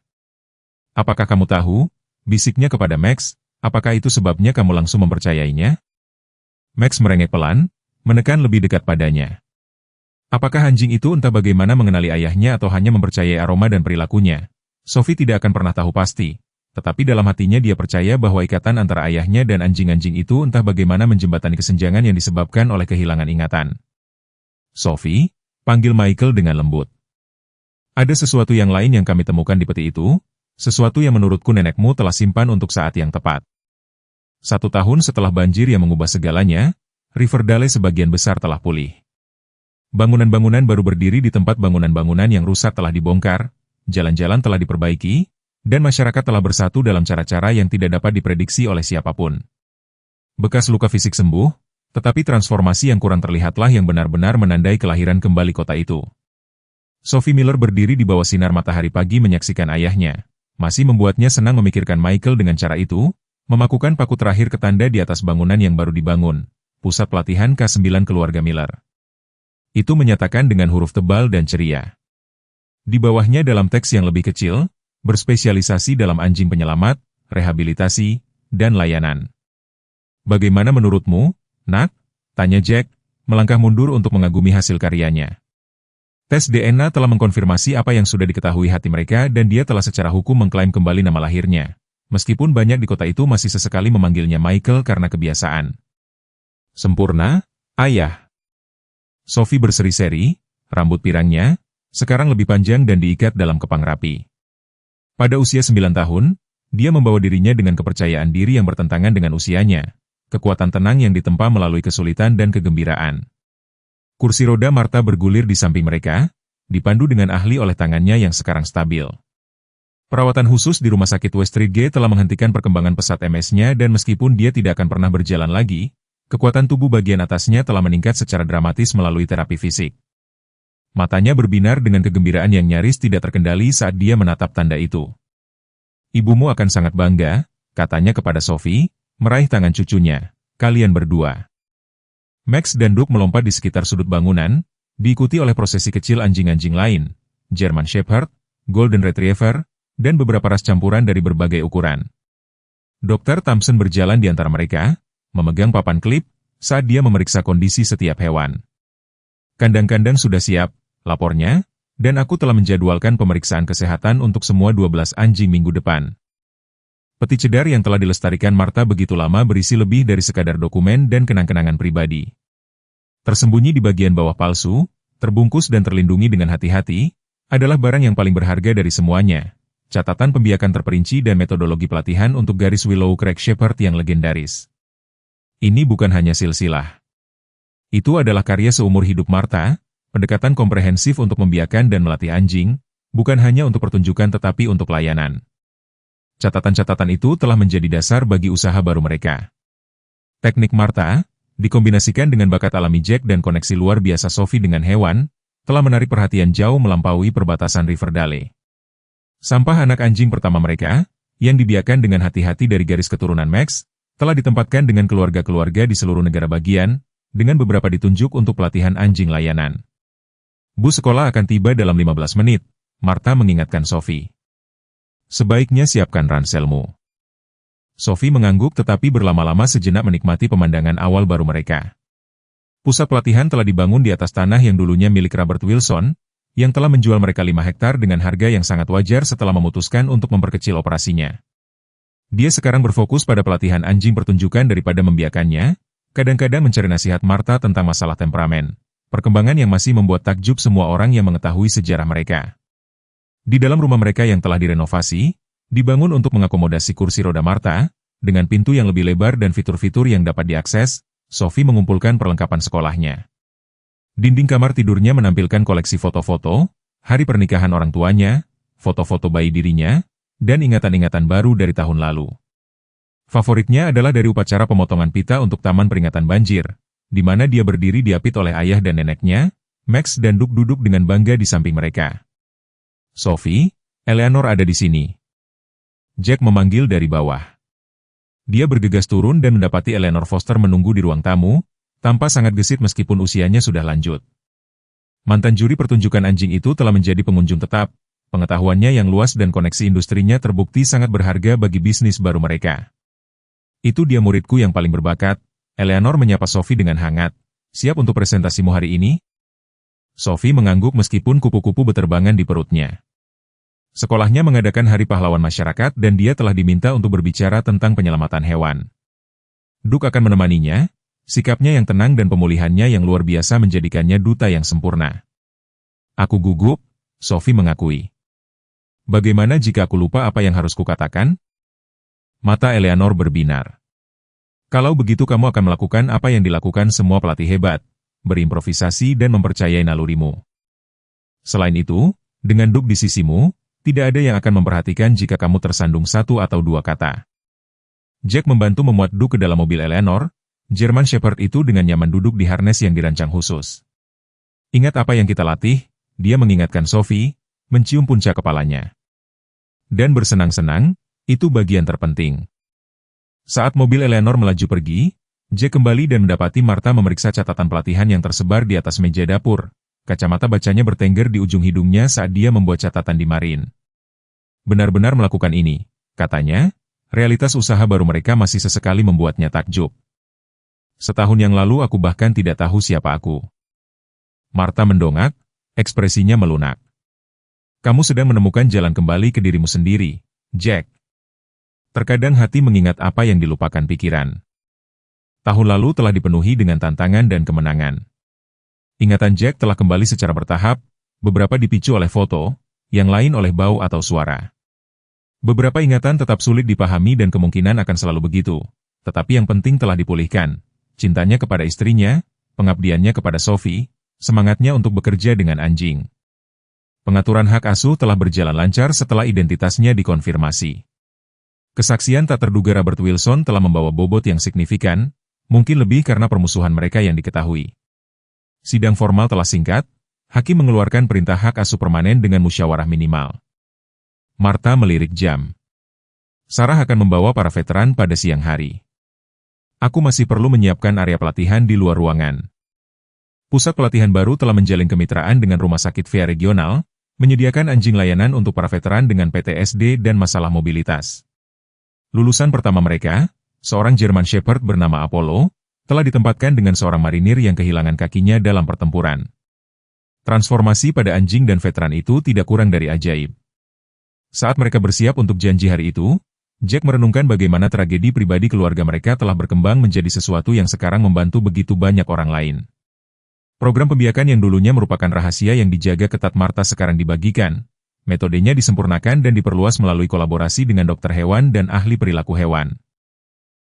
Apakah kamu tahu? Bisiknya kepada Max, apakah itu sebabnya kamu langsung mempercayainya? Max merengek pelan, menekan lebih dekat padanya. Apakah anjing itu entah bagaimana mengenali ayahnya atau hanya mempercayai aroma dan perilakunya? Sophie tidak akan pernah tahu pasti, tetapi dalam hatinya dia percaya bahwa ikatan antara ayahnya dan anjing-anjing itu entah bagaimana menjembatani kesenjangan yang disebabkan oleh kehilangan ingatan. Sophie, panggil Michael dengan lembut. Ada sesuatu yang lain yang kami temukan di peti itu, sesuatu yang menurutku nenekmu telah simpan untuk saat yang tepat. 1 tahun setelah banjir yang mengubah segalanya, Riverdale sebagian besar telah pulih. Bangunan-bangunan baru berdiri di tempat bangunan-bangunan yang rusak telah dibongkar, jalan-jalan telah diperbaiki, dan masyarakat telah bersatu dalam cara-cara yang tidak dapat diprediksi oleh siapapun. Bekas luka fisik sembuh, tetapi transformasi yang kurang terlihatlah yang benar-benar menandai kelahiran kembali kota itu. Sophie Miller berdiri di bawah sinar matahari pagi menyaksikan ayahnya. Masih membuatnya senang memikirkan Michael dengan cara itu, memakukan paku terakhir ke tanda di atas bangunan yang baru dibangun, pusat pelatihan K9 keluarga Miller. Itu menyatakan dengan huruf tebal dan ceria. Di bawahnya dalam teks yang lebih kecil, berspesialisasi dalam anjing penyelamat, rehabilitasi, dan layanan. Bagaimana menurutmu, Nak? Tanya Jack, melangkah mundur untuk mengagumi hasil karyanya. Tes DNA telah mengkonfirmasi apa yang sudah diketahui hati mereka dan dia telah secara hukum mengklaim kembali nama lahirnya. Meskipun banyak di kota itu masih sesekali memanggilnya Michael karena kebiasaan. Sempurna, ayah. Sophie berseri-seri, rambut pirangnya, sekarang lebih panjang dan diikat dalam kepang rapi. Pada usia 9 tahun, dia membawa dirinya dengan kepercayaan diri yang bertentangan dengan usianya, kekuatan tenang yang ditempa melalui kesulitan dan kegembiraan. Kursi roda Martha bergulir di samping mereka, dipandu dengan ahli oleh tangannya yang sekarang stabil. Perawatan khusus di Rumah Sakit Westridge telah menghentikan perkembangan pesat MS-nya dan meskipun dia tidak akan pernah berjalan lagi, kekuatan tubuh bagian atasnya telah meningkat secara dramatis melalui terapi fisik. Matanya berbinar dengan kegembiraan yang nyaris tidak terkendali saat dia menatap tanda itu. Ibumu akan sangat bangga, katanya kepada Sophie, meraih tangan cucunya, kalian berdua. Max dan Duke melompat di sekitar sudut bangunan, diikuti oleh prosesi kecil anjing-anjing lain, German Shepherd, Golden Retriever, dan beberapa ras campuran dari berbagai ukuran. Dr. Thompson berjalan di antara mereka, memegang papan klip, saat dia memeriksa kondisi setiap hewan. Kandang-kandang sudah siap, lapornya, dan aku telah menjadwalkan pemeriksaan kesehatan untuk semua 12 anjing minggu depan. Peti cedar yang telah dilestarikan Martha begitu lama berisi lebih dari sekadar dokumen dan kenang-kenangan pribadi. Tersembunyi di bagian bawah palsu, terbungkus dan terlindungi dengan hati-hati, adalah barang yang paling berharga dari semuanya. Catatan pembiakan terperinci dan metodologi pelatihan untuk garis Willow Creek Shepherd yang legendaris. Ini bukan hanya silsilah. Itu adalah karya seumur hidup Martha, pendekatan komprehensif untuk membiakan dan melatih anjing, bukan hanya untuk pertunjukan tetapi untuk layanan. Catatan-catatan itu telah menjadi dasar bagi usaha baru mereka. Teknik Martha, dikombinasikan dengan bakat alami Jack dan koneksi luar biasa Sophie dengan hewan, telah menarik perhatian jauh melampaui perbatasan Riverdale. Sampah anak anjing pertama mereka, yang dibiarkan dengan hati-hati dari garis keturunan Max, telah ditempatkan dengan keluarga-keluarga di seluruh negara bagian, dengan beberapa ditunjuk untuk pelatihan anjing layanan. Bus sekolah akan tiba dalam 15 menit, Martha mengingatkan Sophie. Sebaiknya siapkan ranselmu. Sophie mengangguk tetapi berlama-lama sejenak menikmati pemandangan awal baru mereka. Pusat pelatihan telah dibangun di atas tanah yang dulunya milik Robert Wilson, yang telah menjual mereka 5 hektar dengan harga yang sangat wajar setelah memutuskan untuk memperkecil operasinya. Dia sekarang berfokus pada pelatihan anjing pertunjukan daripada membiakannya, kadang-kadang mencari nasihat Martha tentang masalah temperamen, perkembangan yang masih membuat takjub semua orang yang mengetahui sejarah mereka. Di dalam rumah mereka yang telah direnovasi, dibangun untuk mengakomodasi kursi roda Martha, dengan pintu yang lebih lebar dan fitur-fitur yang dapat diakses, Sophie mengumpulkan perlengkapan sekolahnya. Dinding kamar tidurnya menampilkan koleksi foto-foto, hari pernikahan orang tuanya, foto-foto bayi dirinya, dan ingatan-ingatan baru dari tahun lalu. Favoritnya adalah dari upacara pemotongan pita untuk Taman Peringatan Banjir, di mana dia berdiri diapit oleh ayah dan neneknya, Max dan Duke duduk dengan bangga di samping mereka. Sophie, Eleanor ada di sini. Jack memanggil dari bawah. Dia bergegas turun dan mendapati Eleanor Foster menunggu di ruang tamu, tampak sangat gesit meskipun usianya sudah lanjut. Mantan juri pertunjukan anjing itu telah menjadi pengunjung tetap, pengetahuannya yang luas dan koneksi industrinya terbukti sangat berharga bagi bisnis baru mereka. Itu dia muridku yang paling berbakat, Eleanor menyapa Sophie dengan hangat. Siap untuk presentasimu hari ini? Sophie mengangguk meskipun kupu-kupu beterbangan di perutnya. Sekolahnya mengadakan Hari Pahlawan Masyarakat dan dia telah diminta untuk berbicara tentang penyelamatan hewan. Duke akan menemaninya. Sikapnya yang tenang dan pemulihannya yang luar biasa menjadikannya duta yang sempurna. Aku gugup, Sophie mengakui. Bagaimana jika aku lupa apa yang harus kukatakan? Mata Eleanor berbinar. Kalau begitu kamu akan melakukan apa yang dilakukan semua pelatih hebat, berimprovisasi dan mempercayai nalurimu. Selain itu, dengan Duke di sisimu, tidak ada yang akan memperhatikan jika kamu tersandung 1 atau 2 kata. Jack membantu memuat Duke ke dalam mobil Eleanor. German Shepherd itu dengan nyaman duduk di harness yang dirancang khusus. Ingat apa yang kita latih, dia mengingatkan Sophie, mencium puncak kepalanya. Dan bersenang-senang, itu bagian terpenting. Saat mobil Eleanor melaju pergi, Jack kembali dan mendapati Martha memeriksa catatan pelatihan yang tersebar di atas meja dapur. Kacamata bacanya bertengger di ujung hidungnya saat dia membuat catatan di Marine. Benar-benar melakukan ini, katanya, realitas usaha baru mereka masih sesekali membuatnya takjub. Setahun yang lalu aku bahkan tidak tahu siapa aku. Martha mendongak, ekspresinya melunak. Kamu sedang menemukan jalan kembali ke dirimu sendiri, Jack. Terkadang hati mengingat apa yang dilupakan pikiran. Tahun lalu telah dipenuhi dengan tantangan dan kemenangan. Ingatan Jack telah kembali secara bertahap, beberapa dipicu oleh foto, yang lain oleh bau atau suara. Beberapa ingatan tetap sulit dipahami dan kemungkinan akan selalu begitu, tetapi yang penting telah dipulihkan. Cintanya kepada istrinya, pengabdiannya kepada Sophie, semangatnya untuk bekerja dengan anjing. Pengaturan hak asuh telah berjalan lancar setelah identitasnya dikonfirmasi. Kesaksian tak terduga Robert Wilson telah membawa bobot yang signifikan, mungkin lebih karena permusuhan mereka yang diketahui. Sidang formal telah singkat, hakim mengeluarkan perintah hak asuh permanen dengan musyawarah minimal. Martha melirik jam. Sarah akan membawa para veteran pada siang hari. Aku masih perlu menyiapkan area pelatihan di luar ruangan. Pusat pelatihan baru telah menjalin kemitraan dengan Rumah Sakit VIA Regional, menyediakan anjing layanan untuk para veteran dengan PTSD dan masalah mobilitas. Lulusan pertama mereka, seorang German Shepherd bernama Apollo, telah ditempatkan dengan seorang marinir yang kehilangan kakinya dalam pertempuran. Transformasi pada anjing dan veteran itu tidak kurang dari ajaib. Saat mereka bersiap untuk janji hari itu, Jack merenungkan bagaimana tragedi pribadi keluarga mereka telah berkembang menjadi sesuatu yang sekarang membantu begitu banyak orang lain. Program pembiakan yang dulunya merupakan rahasia yang dijaga ketat Martha sekarang dibagikan. Metodenya disempurnakan dan diperluas melalui kolaborasi dengan dokter hewan dan ahli perilaku hewan.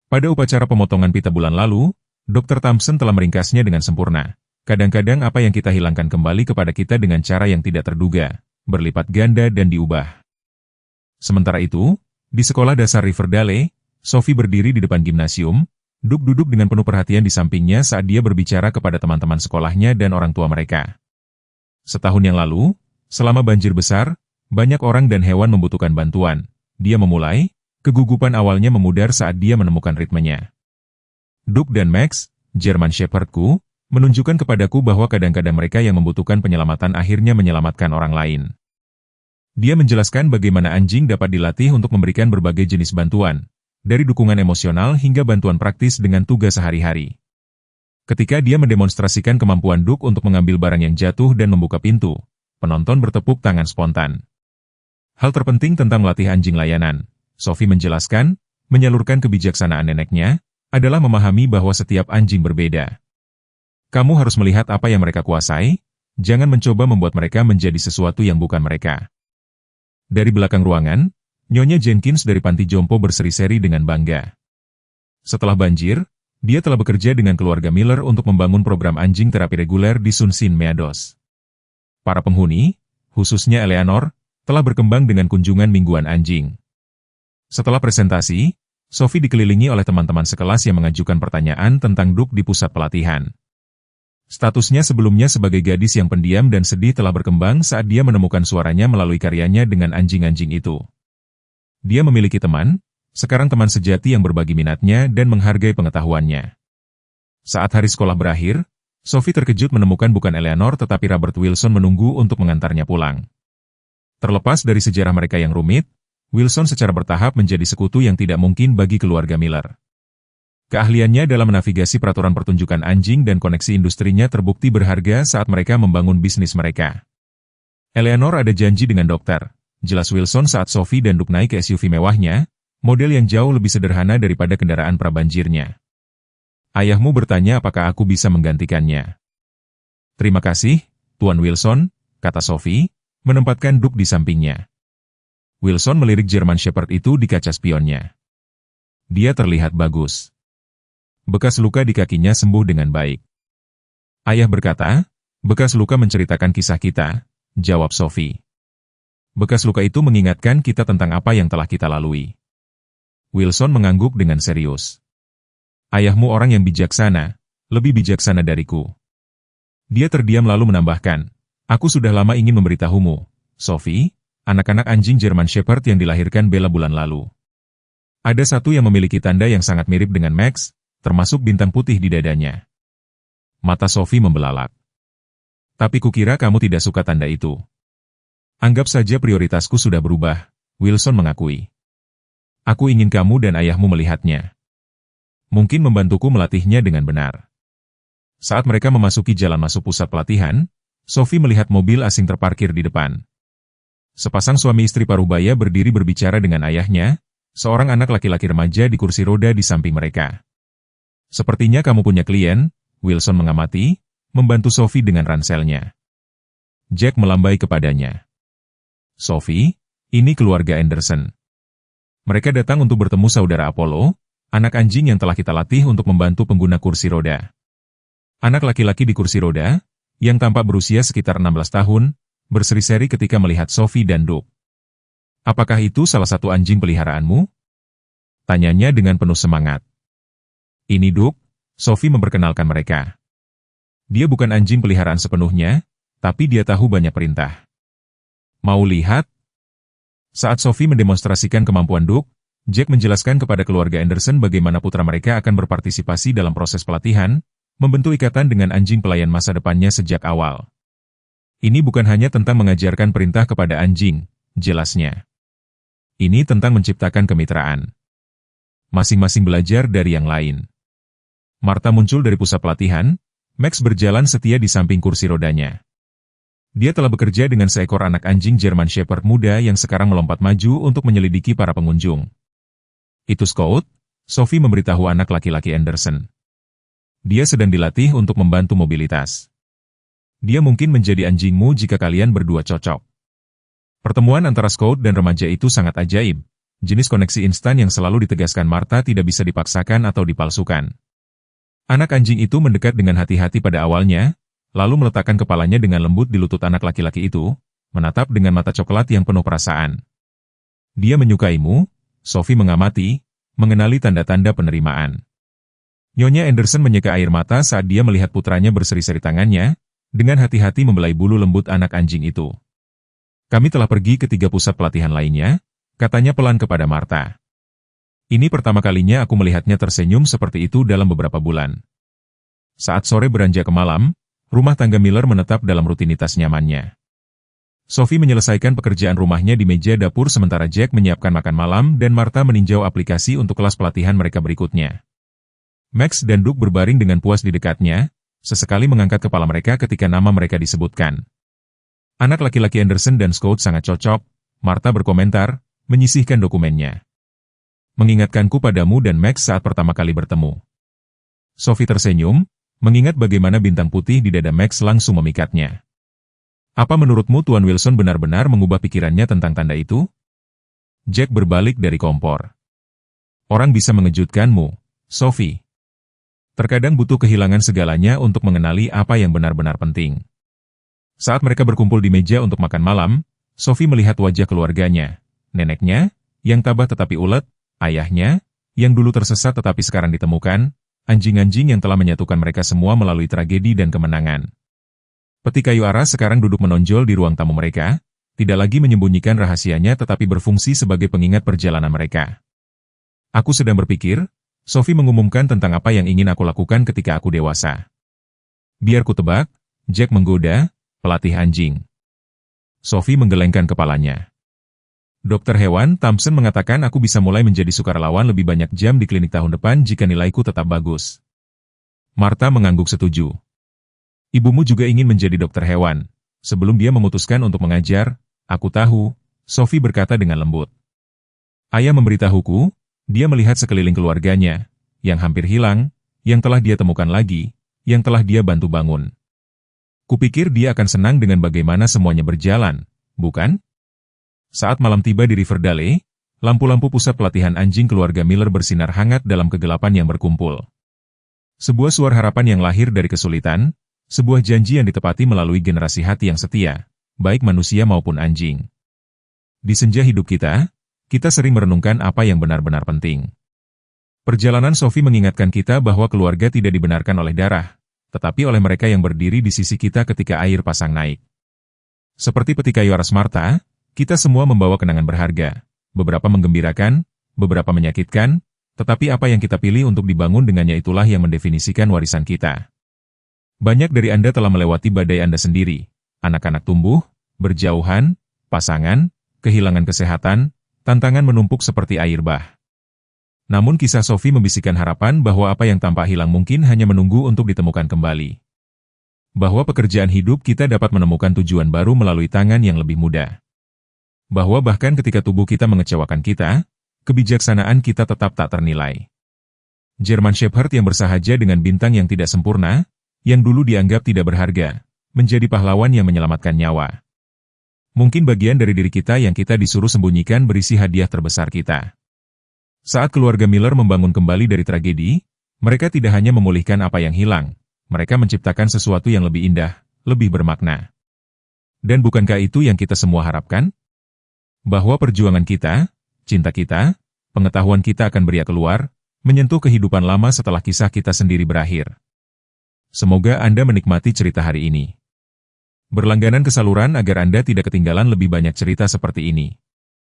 Pada upacara pemotongan pita bulan lalu, Dr. Thompson telah meringkasnya dengan sempurna. Kadang-kadang apa yang kita hilangkan kembali kepada kita dengan cara yang tidak terduga, berlipat ganda dan diubah. Sementara itu, di sekolah dasar Riverdale, Sophie berdiri di depan gimnasium, Duke duduk dengan penuh perhatian di sampingnya saat dia berbicara kepada teman-teman sekolahnya dan orang tua mereka. Setahun yang lalu, selama banjir besar, banyak orang dan hewan membutuhkan bantuan. Dia memulai, kegugupan awalnya memudar saat dia menemukan ritmenya. Duke dan Max, German Shepherdku, menunjukkan kepadaku bahwa kadang-kadang mereka yang membutuhkan penyelamatan akhirnya menyelamatkan orang lain. Dia menjelaskan bagaimana anjing dapat dilatih untuk memberikan berbagai jenis bantuan, dari dukungan emosional hingga bantuan praktis dengan tugas sehari-hari. Ketika dia mendemonstrasikan kemampuan Duke untuk mengambil barang yang jatuh dan membuka pintu, penonton bertepuk tangan spontan. Hal terpenting tentang melatih anjing layanan, Sophie menjelaskan, menyalurkan kebijaksanaan neneknya, adalah memahami bahwa setiap anjing berbeda. Kamu harus melihat apa yang mereka kuasai, jangan mencoba membuat mereka menjadi sesuatu yang bukan mereka. Dari belakang ruangan, Nyonya Jenkins dari panti jompo berseri-seri dengan bangga. Setelah banjir, dia telah bekerja dengan keluarga Miller untuk membangun program anjing terapi reguler di Sunshine Meadows. Para penghuni, khususnya Eleanor, telah berkembang dengan kunjungan mingguan anjing. Setelah presentasi, Sophie dikelilingi oleh teman-teman sekelas yang mengajukan pertanyaan tentang Duke di pusat pelatihan. Statusnya sebelumnya sebagai gadis yang pendiam dan sedih telah berkembang saat dia menemukan suaranya melalui karyanya dengan anjing-anjing itu. Dia memiliki teman, sekarang teman sejati yang berbagi minatnya dan menghargai pengetahuannya. Saat hari sekolah berakhir, Sophie terkejut menemukan bukan Eleanor tetapi Robert Wilson menunggu untuk mengantarnya pulang. Terlepas dari sejarah mereka yang rumit, Wilson secara bertahap menjadi sekutu yang tidak mungkin bagi keluarga Miller. Keahliannya dalam menavigasi peraturan pertunjukan anjing dan koneksi industrinya terbukti berharga saat mereka membangun bisnis mereka. Eleanor ada janji dengan dokter, jelas Wilson saat Sophie dan Duke naik ke SUV mewahnya, model yang jauh lebih sederhana daripada kendaraan prabanjirnya. Ayahmu bertanya apakah aku bisa menggantikannya. Terima kasih, Tuan Wilson, kata Sophie, menempatkan Duke di sampingnya. Wilson melirik German Shepherd itu di kaca spionnya. Dia terlihat bagus. Bekas luka di kakinya sembuh dengan baik. Ayah berkata, bekas luka menceritakan kisah kita, jawab Sophie. Bekas luka itu mengingatkan kita tentang apa yang telah kita lalui. Wilson mengangguk dengan serius. Ayahmu orang yang bijaksana, lebih bijaksana dariku. Dia terdiam lalu menambahkan, aku sudah lama ingin memberitahumu, Sophie, anak-anak anjing German Shepherd yang dilahirkan Bella bulan lalu. Ada satu yang memiliki tanda yang sangat mirip dengan Max, termasuk bintang putih di dadanya. Mata Sophie membelalak. Tapi kukira kamu tidak suka tanda itu. Anggap saja prioritasku sudah berubah, Wilson mengakui. Aku ingin kamu dan ayahmu melihatnya. Mungkin membantuku melatihnya dengan benar. Saat mereka memasuki jalan masuk pusat pelatihan, Sophie melihat mobil asing terparkir di depan. Sepasang suami istri parubaya berdiri berbicara dengan ayahnya, seorang anak laki-laki remaja di kursi roda di samping mereka. Sepertinya kamu punya klien, Wilson mengamati, membantu Sophie dengan ranselnya. Jack melambai kepadanya. Sophie, ini keluarga Anderson. Mereka datang untuk bertemu saudara Apollo, anak anjing yang telah kita latih untuk membantu pengguna kursi roda. Anak laki-laki di kursi roda, yang tampak berusia sekitar 16 tahun, berseri-seri ketika melihat Sophie dan Duke. Apakah itu salah satu anjing peliharaanmu? Tanyanya dengan penuh semangat. Ini Duke, Sophie memperkenalkan mereka. Dia bukan anjing peliharaan sepenuhnya, tapi dia tahu banyak perintah. Mau lihat? Saat Sophie mendemonstrasikan kemampuan Duke, Jack menjelaskan kepada keluarga Anderson bagaimana putra mereka akan berpartisipasi dalam proses pelatihan, membentuk ikatan dengan anjing pelayan masa depannya sejak awal. Ini bukan hanya tentang mengajarkan perintah kepada anjing, jelasnya. Ini tentang menciptakan kemitraan. Masing-masing belajar dari yang lain. Martha muncul dari pusat pelatihan, Max berjalan setia di samping kursi rodanya. Dia telah bekerja dengan seekor anak anjing German Shepherd muda yang sekarang melompat maju untuk menyelidiki para pengunjung. Itu Scout, Sophie memberitahu anak laki-laki Anderson. Dia sedang dilatih untuk membantu mobilitas. Dia mungkin menjadi anjingmu jika kalian berdua cocok. Pertemuan antara Scout dan remaja itu sangat ajaib, jenis koneksi instan yang selalu ditegaskan Martha tidak bisa dipaksakan atau dipalsukan. Anak anjing itu mendekat dengan hati-hati pada awalnya, lalu meletakkan kepalanya dengan lembut di lutut anak laki-laki itu, menatap dengan mata coklat yang penuh perasaan. Dia menyukaimu, Sophie mengamati, mengenali tanda-tanda penerimaan. Nyonya Anderson menyeka air mata saat dia melihat putranya berseri-seri tangannya, dengan hati-hati membelai bulu lembut anak anjing itu. Kami telah pergi ke 3 pusat pelatihan lainnya, katanya pelan kepada Martha. Ini pertama kalinya aku melihatnya tersenyum seperti itu dalam beberapa bulan. Saat sore beranjak ke malam, rumah tangga Miller menetap dalam rutinitas nyamannya. Sophie menyelesaikan pekerjaan rumahnya di meja dapur sementara Jack menyiapkan makan malam dan Martha meninjau aplikasi untuk kelas pelatihan mereka berikutnya. Max dan Doug berbaring dengan puas di dekatnya, sesekali mengangkat kepala mereka ketika nama mereka disebutkan. Anak laki-laki Anderson dan Scott sangat cocok, Martha berkomentar, menyisihkan dokumennya. Mengingatkanku padamu dan Max saat pertama kali bertemu. Sophie tersenyum, mengingat bagaimana bintang putih di dada Max langsung memikatnya. Apa menurutmu Tuan Wilson benar-benar mengubah pikirannya tentang tanda itu? Jack berbalik dari kompor. Orang bisa mengejutkanmu, Sophie. Terkadang butuh kehilangan segalanya untuk mengenali apa yang benar-benar penting. Saat mereka berkumpul di meja untuk makan malam, Sophie melihat wajah keluarganya, neneknya, yang tabah tetapi ulet, ayahnya, yang dulu tersesat tetapi sekarang ditemukan, anjing-anjing yang telah menyatukan mereka semua melalui tragedi dan kemenangan. Peti kayu aras sekarang duduk menonjol di ruang tamu mereka, tidak lagi menyembunyikan rahasianya tetapi berfungsi sebagai pengingat perjalanan mereka. Aku sedang berpikir, Sophie mengumumkan tentang apa yang ingin aku lakukan ketika aku dewasa. Biar ku tebak, Jack menggoda, pelatih anjing. Sophie menggelengkan kepalanya. Dokter hewan, Thompson mengatakan aku bisa mulai menjadi sukarelawan lebih banyak jam di klinik tahun depan jika nilaiku tetap bagus. Martha mengangguk setuju. Ibumu juga ingin menjadi dokter hewan. Sebelum dia memutuskan untuk mengajar, aku tahu, Sophie berkata dengan lembut. Ayah memberitahuku, dia melihat sekeliling keluarganya, yang hampir hilang, yang telah dia temukan lagi, yang telah dia bantu bangun. Kupikir dia akan senang dengan bagaimana semuanya berjalan, bukan? Saat malam tiba di Riverdale, lampu-lampu pusat pelatihan anjing keluarga Miller bersinar hangat dalam kegelapan yang berkumpul. Sebuah suara harapan yang lahir dari kesulitan, sebuah janji yang ditepati melalui generasi hati yang setia, baik manusia maupun anjing. Di senja hidup kita sering merenungkan apa yang benar-benar penting. Perjalanan Sophie mengingatkan kita bahwa keluarga tidak dibenarkan oleh darah, tetapi oleh mereka yang berdiri di sisi kita ketika air pasang naik. Seperti peti kayu aras Martha, kita semua membawa kenangan berharga, beberapa menggembirakan, beberapa menyakitkan, tetapi apa yang kita pilih untuk dibangun dengannya itulah yang mendefinisikan warisan kita. Banyak dari Anda telah melewati badai Anda sendiri, anak-anak tumbuh, berjauhan, pasangan, kehilangan kesehatan, tantangan menumpuk seperti air bah. Namun kisah Sophie membisikkan harapan bahwa apa yang tampak hilang mungkin hanya menunggu untuk ditemukan kembali. Bahwa pekerjaan hidup kita dapat menemukan tujuan baru melalui tangan yang lebih muda. Bahwa bahkan ketika tubuh kita mengecewakan kita, kebijaksanaan kita tetap tak ternilai. German Shepherd yang bersahaja dengan bintang yang tidak sempurna, yang dulu dianggap tidak berharga, menjadi pahlawan yang menyelamatkan nyawa. Mungkin bagian dari diri kita yang kita disuruh sembunyikan berisi hadiah terbesar kita. Saat keluarga Miller membangun kembali dari tragedi, mereka tidak hanya memulihkan apa yang hilang, mereka menciptakan sesuatu yang lebih indah, lebih bermakna. Dan bukankah itu yang kita semua harapkan? Bahwa perjuangan kita, cinta kita, pengetahuan kita akan beria keluar, menyentuh kehidupan lama setelah kisah kita sendiri berakhir. Semoga Anda menikmati cerita hari ini. Berlangganan ke saluran agar Anda tidak ketinggalan lebih banyak cerita seperti ini.